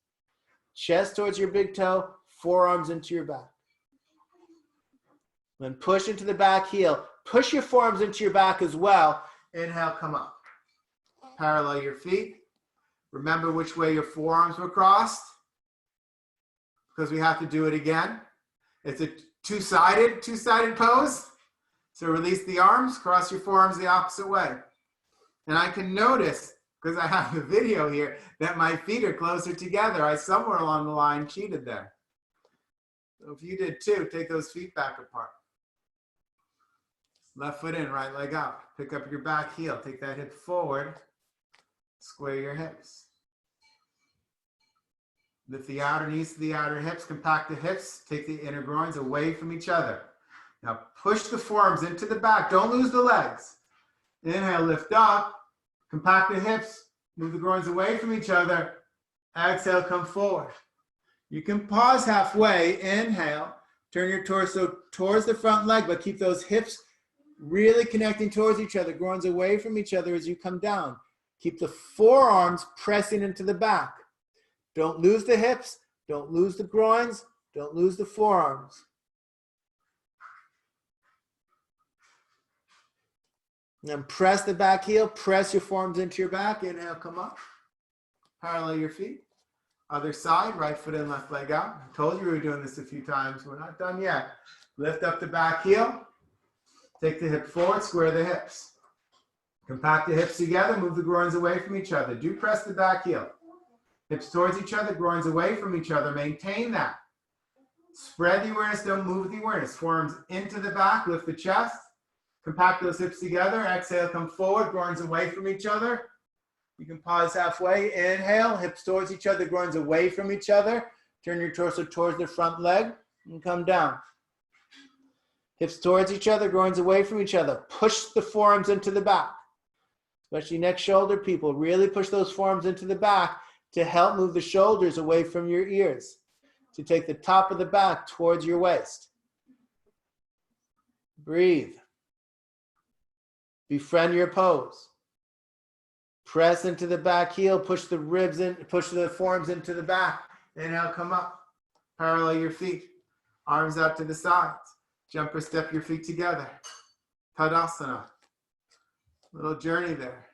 Chest towards your big toe, forearms into your back. Then push into the back heel. Push your forearms into your back as well. Inhale, come up. Parallel your feet. Remember which way your forearms were crossed, because we have to do it again. It's a two-sided pose. So release the arms, cross your forearms the opposite way. And I can notice, because I have the video here, that my feet are closer together. I somewhere along the line cheated there. So if you did too, take those feet back apart. Left foot in, right leg out. Pick up your back heel. Take that hip forward. Square your hips. Lift the outer knees to the outer hips. Compact the hips. Take the inner groins away from each other. Now push the forearms into the back. Don't lose the legs. Inhale, lift up. Compact the hips. Move the groins away from each other. Exhale, come forward. You can pause halfway. Inhale. Turn your torso towards the front leg, but keep those hips really connecting towards each other. Groins away from each other as you come down. Keep the forearms pressing into the back. Don't lose the hips. Don't lose the groins. Don't lose the forearms. And then press the back heel. Press your forearms into your back. Inhale, come up. Parallel your feet. Other side, right foot in, left leg out. I told you we were doing this a few times. We're not done yet. Lift up the back heel. Take the hip forward, square the hips. Compact the hips together, move the groins away from each other. Do press the back heel. Hips towards each other, groins away from each other. Maintain that. Spread the awareness, don't move the awareness. Forearms into the back, lift the chest. Compact those hips together. Exhale, come forward, groins away from each other. You can pause halfway. Inhale, hips towards each other, groins away from each other. Turn your torso towards the front leg and come down. Hips towards each other, groins away from each other. Push the forearms into the back. Especially neck shoulder people, really push those forearms into the back to help move the shoulders away from your ears. To take the top of the back towards your waist. Breathe. Befriend your pose. Press into the back heel, push the ribs in, push the forearms into the back. Inhale, come up. Parallel your feet. Arms out to the sides. Jump or step your feet together. Tadasana. Little journey there.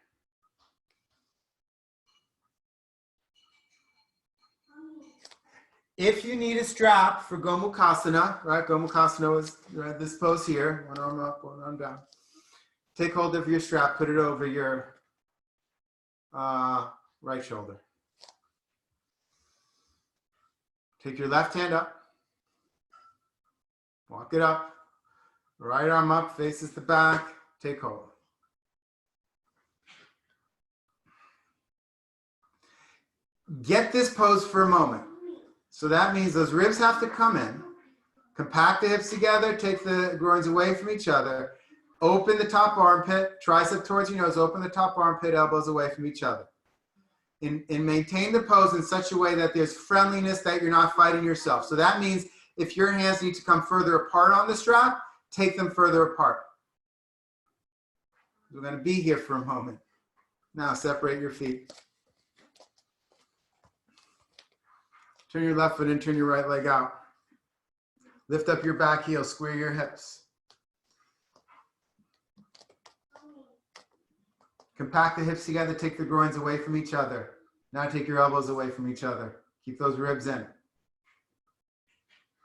If you need a strap for Gomukhasana, right? Gomukhasana is this pose here. One arm up, one arm down. Take hold of your strap, put it over your right shoulder. Take your left hand up. Walk it up. Right arm up, faces the back. Take hold. Get this pose for a moment. So that means those ribs have to come in. Compact the hips together. Take the groins away from each other. Open the top armpit. Tricep towards your nose. Open the top armpit. Elbows away from each other. And maintain the pose in such a way that there's friendliness, that you're not fighting yourself. So that means if your hands need to come further apart on the strap, take them further apart. We're going to be here for a moment. Now separate your feet. Turn your left foot in, turn your right leg out. Lift up your back heel, square your hips. Compact the hips together, take the groins away from each other. Now take your elbows away from each other. Keep those ribs in.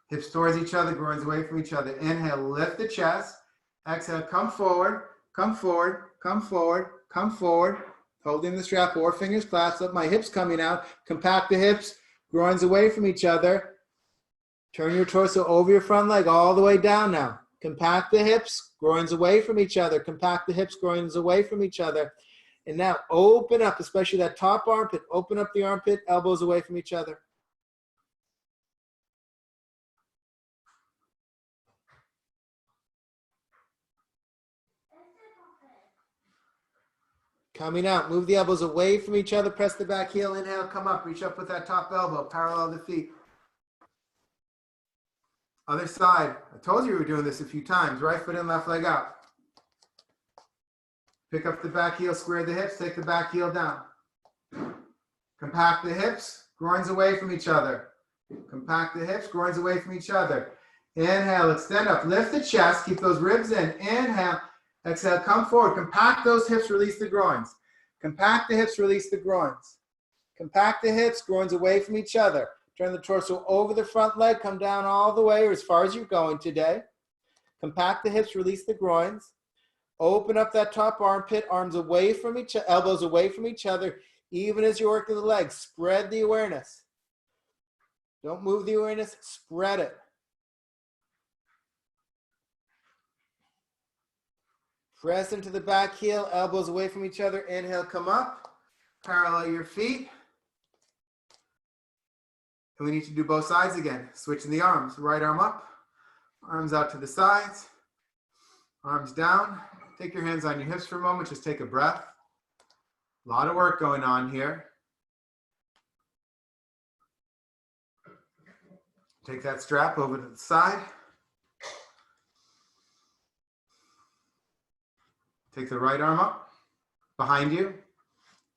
Hips towards each other, groins away from each other. Inhale, lift the chest. Exhale, come forward, come forward, come forward, come forward. Holding the strap, or fingers clasped up, my hips coming out. Compact the hips, groins away from each other. Turn your torso over your front leg all the way down now. Compact the hips, groins away from each other. Compact the hips, groins away from each other. And now open up, especially that top armpit. Open up the armpit, elbows away from each other. Coming out, move the elbows away from each other. Press the back heel, inhale, come up. Reach up with that top elbow, parallel the feet. Other side. I told you we were doing this a few times. Right foot in, left leg out. Pick up the back heel, square the hips, take the back heel down. Compact the hips, groins away from each other. Compact the hips, groins away from each other. Inhale, extend up, lift the chest, keep those ribs in. Inhale, exhale, come forward. Compact those hips, release the groins. Compact the hips, release the groins. Compact the hips, groins away from each other. Turn the torso over the front leg, come down all the way or as far as you're going today. Compact the hips, release the groins. Open up that top armpit, arms away from each other, elbows away from each other, even as you're working the legs. Spread the awareness. Don't move the awareness, spread it. Press into the back heel, elbows away from each other. Inhale, come up. Parallel your feet. And we need to do both sides again. Switching the arms. Right arm up. Arms out to the sides. Arms down. Take your hands on your hips for a moment. Just take a breath. A lot of work going on here. Take that strap over to the side. Take the right arm up behind you.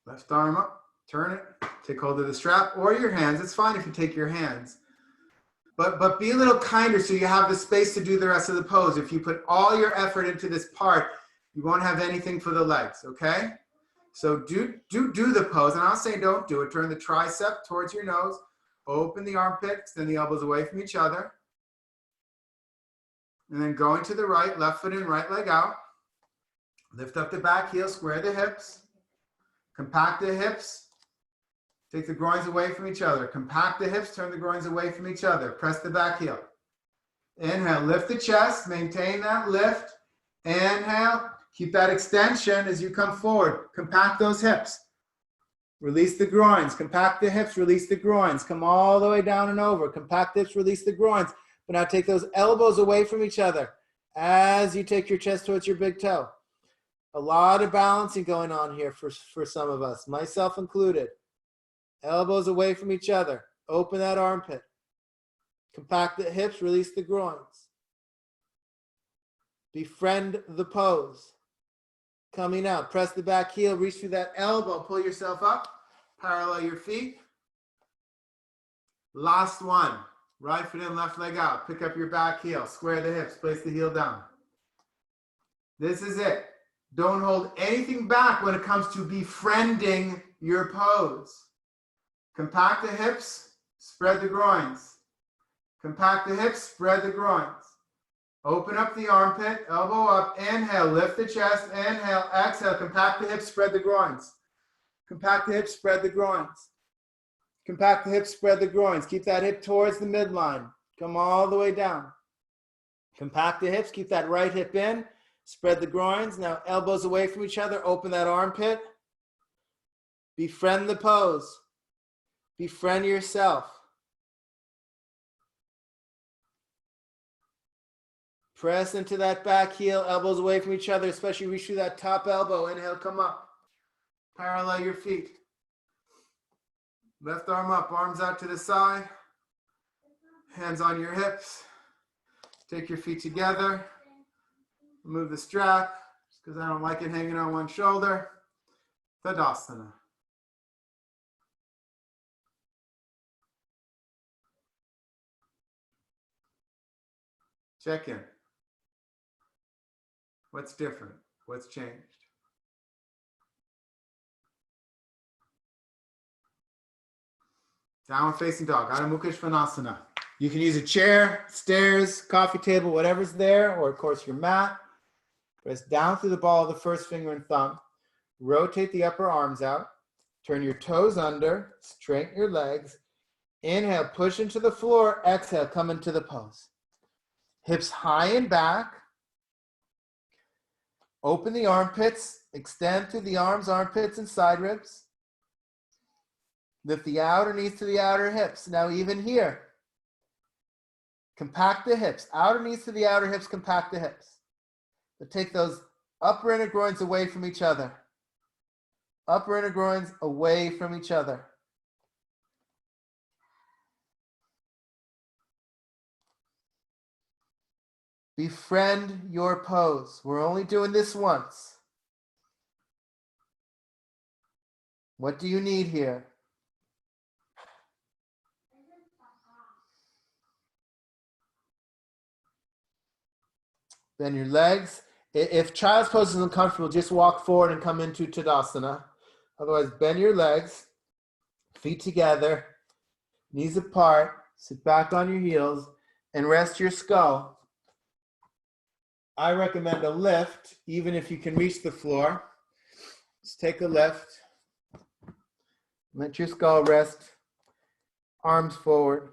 Left arm up. Turn it. Take hold of the strap or your hands. It's fine if you take your hands. But be a little kinder so you have the space to do the rest of the pose. If you put all your effort into this part, you won't have anything for the legs, okay? So do the pose. And I'll say don't do it. Turn the tricep towards your nose. Open the armpit. Extend the elbows away from each other. And then going to the right, left foot in, right leg out. Lift up the back heel, square the hips. Compact the hips. Take the groins away from each other. Compact the hips, turn the groins away from each other. Press the back heel. Inhale, lift the chest, maintain that lift. Inhale, keep that extension as you come forward. Compact those hips. Release the groins. Compact the hips, release the groins. Come all the way down and over. Compact the hips, release the groins. But now take those elbows away from each other as you take your chest towards your big toe. A lot of balancing going on here for some of us, myself included. Elbows away from each other. Open that armpit. Compact the hips, release the groins. Befriend the pose. Coming out, press the back heel, reach through that elbow, pull yourself up, parallel your feet. Last one. Right foot in, left leg out. Pick up your back heel, square the hips, place the heel down. This is it. Don't hold anything back when it comes to befriending your pose. Compact the hips, spread the groins. Compact the hips, spread the groins. Open up the armpit, elbow up, inhale, lift the chest, inhale, exhale, compact the hips, spread the groins. Compact the hips, spread the groins. Compact the hips, spread the groins. Keep that hip towards the midline. Come all the way down. Compact the hips, keep that right hip in, spread the groins. Now elbows away from each other, open that armpit. Befriend the pose. Befriend yourself. Press into that back heel, elbows away from each other, especially reach through that top elbow. Inhale, come up. Parallel your feet. Left arm up, arms out to the side. Hands on your hips. Take your feet together. Remove the strap, just because I don't like it hanging on one shoulder. Tadasana. Check in. What's different? What's changed? Downward facing dog, Adho Mukha Svanasana. You can use a chair, stairs, coffee table, whatever's there, or of course your mat. Press down through the ball of the first finger and thumb. Rotate the upper arms out. Turn your toes under, straighten your legs. Inhale, push into the floor. Exhale, come into the pose. Hips high and back. Open the armpits. Extend through the arms, armpits, and side ribs. Lift the outer knees to the outer hips. Now even here. Compact the hips. Outer knees to the outer hips, compact the hips. But take those upper inner groins away from each other. Upper inner groins away from each other. Befriend your pose. We're only doing this once. What do you need here? Bend your legs. If child's pose is uncomfortable, just walk forward and come into Tadasana. Otherwise, bend your legs, feet together, knees apart, sit back on your heels, and rest your skull. I recommend a lift, even if you can reach the floor. Just take a lift. Let your skull rest, arms forward.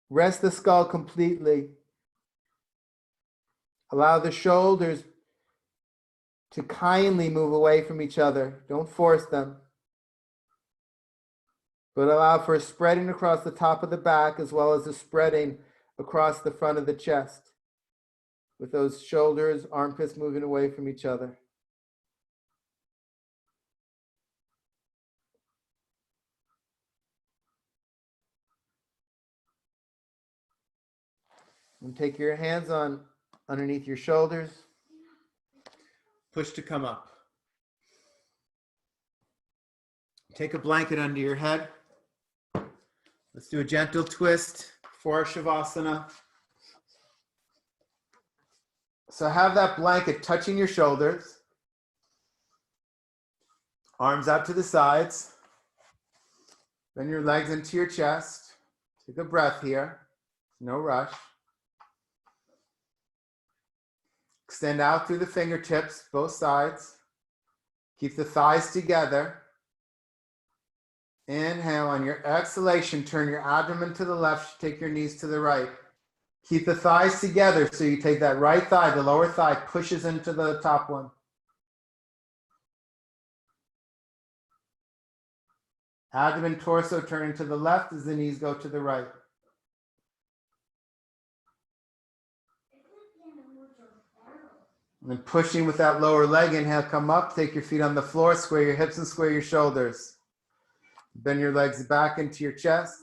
Rest the skull completely. Allow the shoulders to kindly move away from each other. Don't force them. But allow for a spreading across the top of the back as well as a spreading across the front of the chest, with those shoulders, armpits moving away from each other. And take your hands on underneath your shoulders. Push to come up. Take a blanket under your head. Let's do a gentle twist for Shavasana. So have that blanket touching your shoulders. Arms out to the sides. Bend your legs into your chest. Take a breath here. No rush. Extend out through the fingertips, both sides. Keep the thighs together. Inhale. On your exhalation, turn your abdomen to the left, take your knees to the right. Keep the thighs together, so you take that right thigh, the lower thigh pushes into the top one. Abdomen, torso turning to the left as the knees go to the right. And then pushing with that lower leg, inhale, come up, take your feet on the floor, square your hips and square your shoulders. Bend your legs back into your chest.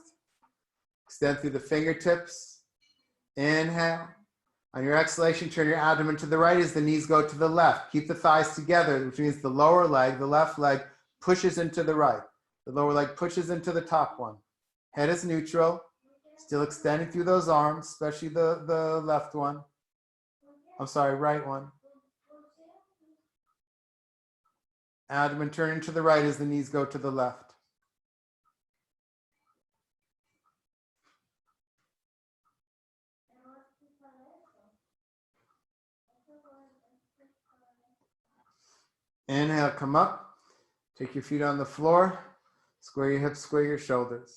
Extend through the fingertips. Inhale. On your exhalation, turn your abdomen to the right as the knees go to the left. Keep the thighs together, which means the lower leg, the left leg, pushes into the right. The lower leg pushes into the top one. Head is neutral. Still extending through those arms, especially the left one. I'm sorry, right one. Abdomen turning to the right as the knees go to the left. Inhale, come up. Take your feet on the floor. Square your hips, square your shoulders.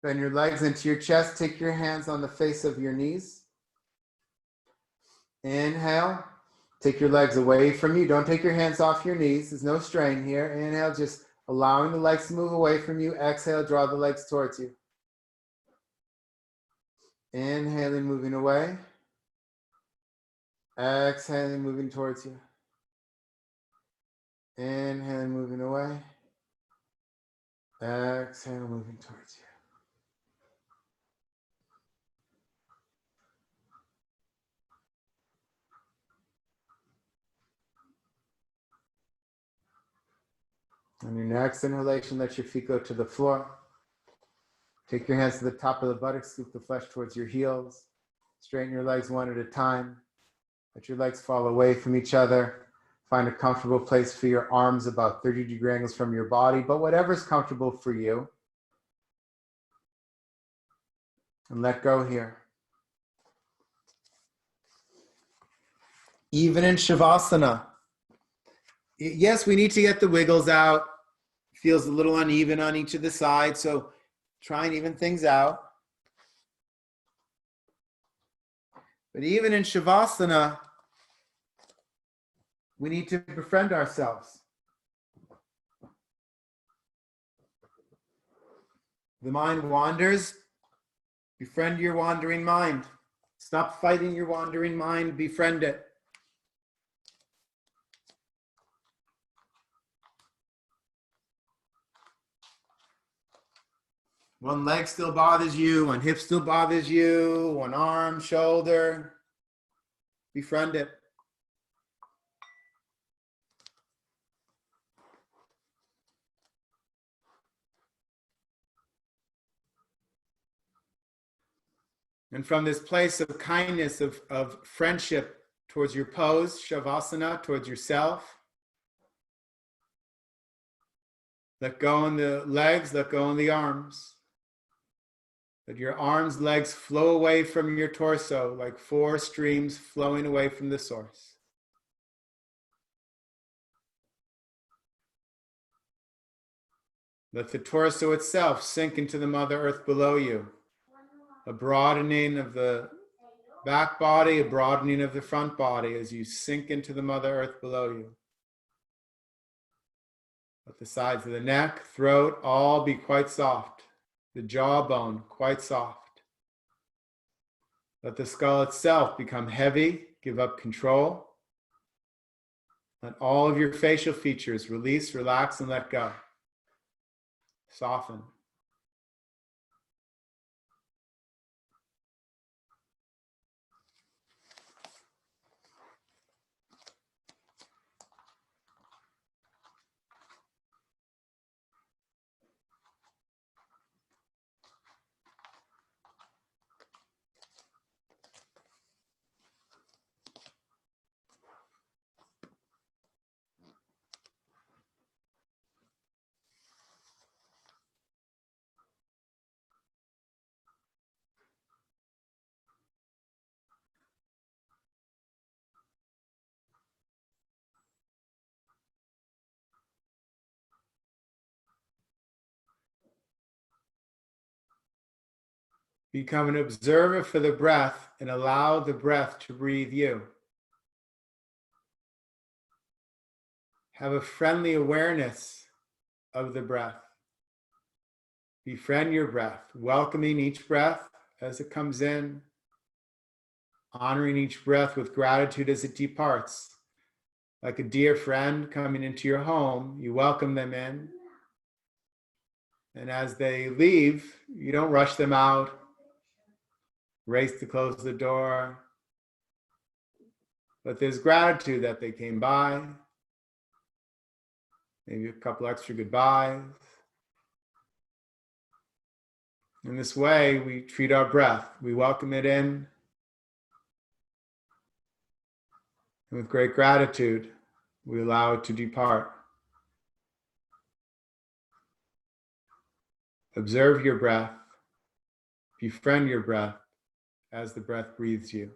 Bend your legs into your chest. Take your hands on the face of your knees. Inhale. Take your legs away from you. Don't take your hands off your knees. There's no strain here. Inhale, just allowing the legs to move away from you. Exhale, draw the legs towards you. Inhaling, moving away. Exhaling, moving towards you. Inhaling, moving away. Exhale, moving towards you. On your next inhalation, let your feet go to the floor. Take your hands to the top of the buttocks, scoop the flesh towards your heels. Straighten your legs one at a time. Let your legs fall away from each other. Find a comfortable place for your arms about 30-degree angles from your body, but whatever's comfortable for you. And let go here. Even in Shavasana, yes, we need to get the wiggles out. Feels a little uneven on each of the sides, so try and even things out. But even in Shavasana, we need to befriend ourselves. The mind wanders. Befriend your wandering mind. Stop fighting your wandering mind. Befriend it. One leg still bothers you. One hip still bothers you. One arm, shoulder. Befriend it. And from this place of kindness, of friendship towards your pose, Shavasana, towards yourself, let go on the legs, let go on the arms. Let your arms, legs flow away from your torso like 4 streams flowing away from the source. Let the torso itself sink into the Mother Earth below you. A broadening of the back body, a broadening of the front body as you sink into the Mother Earth below you. Let the sides of the neck, throat, all be quite soft. The jawbone, quite soft. Let the skull itself become heavy, give up control. Let all of your facial features release, relax, and let go. Soften. Become an observer for the breath and allow the breath to breathe you. Have a friendly awareness of the breath. Befriend your breath, welcoming each breath as it comes in, honoring each breath with gratitude as it departs. Like a dear friend coming into your home, you welcome them in. And as they leave, you don't rush them out, race to close the door, but there's gratitude that they came by, maybe a couple extra goodbyes. In this way, we treat our breath. We welcome it in, and with great gratitude, we allow it to depart. Observe your breath, befriend your breath as the breath breathes you.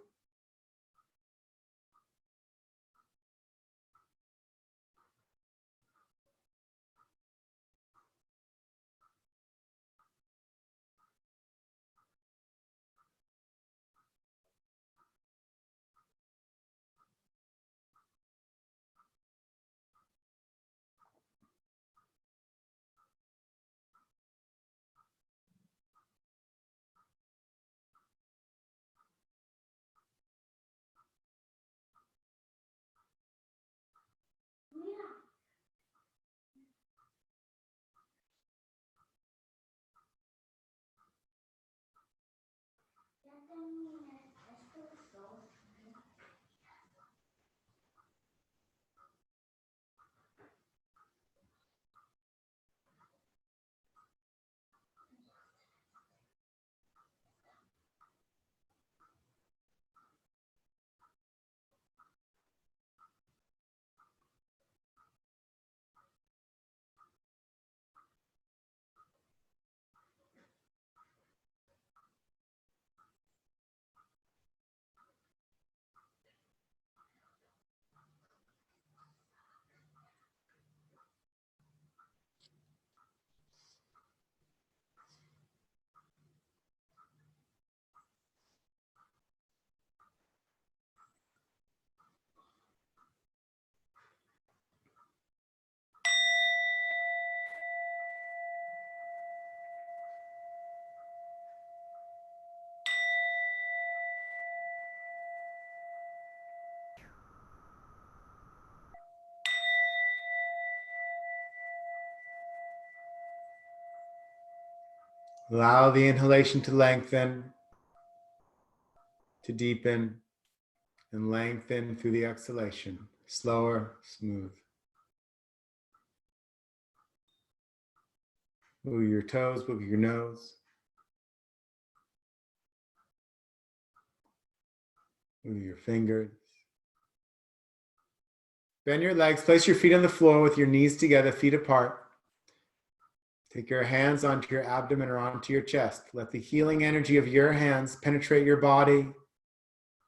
Allow the inhalation to lengthen, to deepen, and lengthen through the exhalation. Slower, smooth. Move your toes, move your nose. Move your fingers. Bend your legs, place your feet on the floor with your knees together, feet apart. Take your hands onto your abdomen or onto your chest. Let the healing energy of your hands penetrate your body,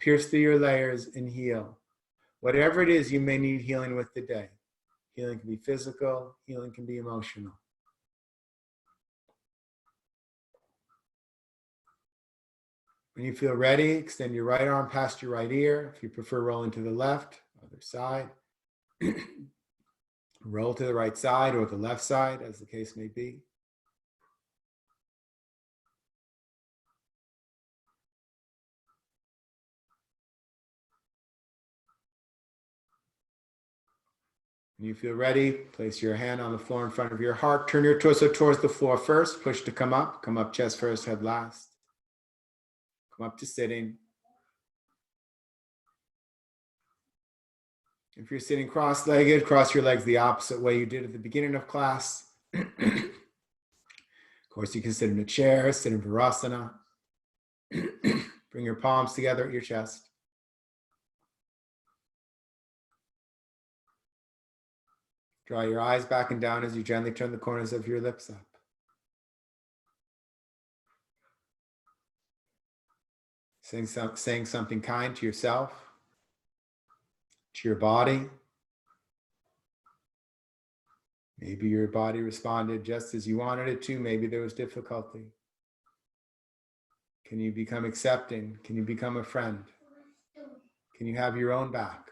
pierce through your layers, and heal. Whatever it is you may need healing with today. Healing can be physical, healing can be emotional. When you feel ready, extend your right arm past your right ear. If you prefer rolling to the left, other side. Roll to the right side or the left side, as the case may be. When you feel ready, place your hand on the floor in front of your heart. Turn your torso towards the floor first. Push to come up. Come up chest first, head last. Come up to sitting. If you're sitting cross-legged, cross your legs the opposite way you did at the beginning of class. Of course, you can sit in a chair, sit in Virasana. Bring your palms together at your chest. Draw your eyes back and down as you gently turn the corners of your lips up. Saying something kind to yourself, to your body. Maybe your body responded just as you wanted it to. Maybe there was difficulty. Can you become accepting? Can you become a friend? Can you have your own back?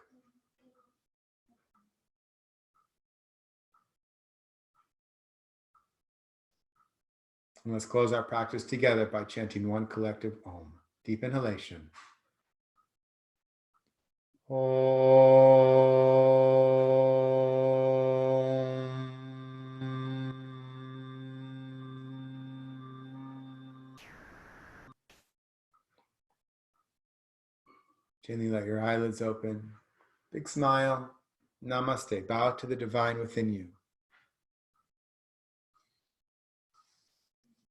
And let's close our practice together by chanting one collective Om. Deep inhalation. Gently let your eyelids open. Big smile. Namaste. Bow to the divine within you.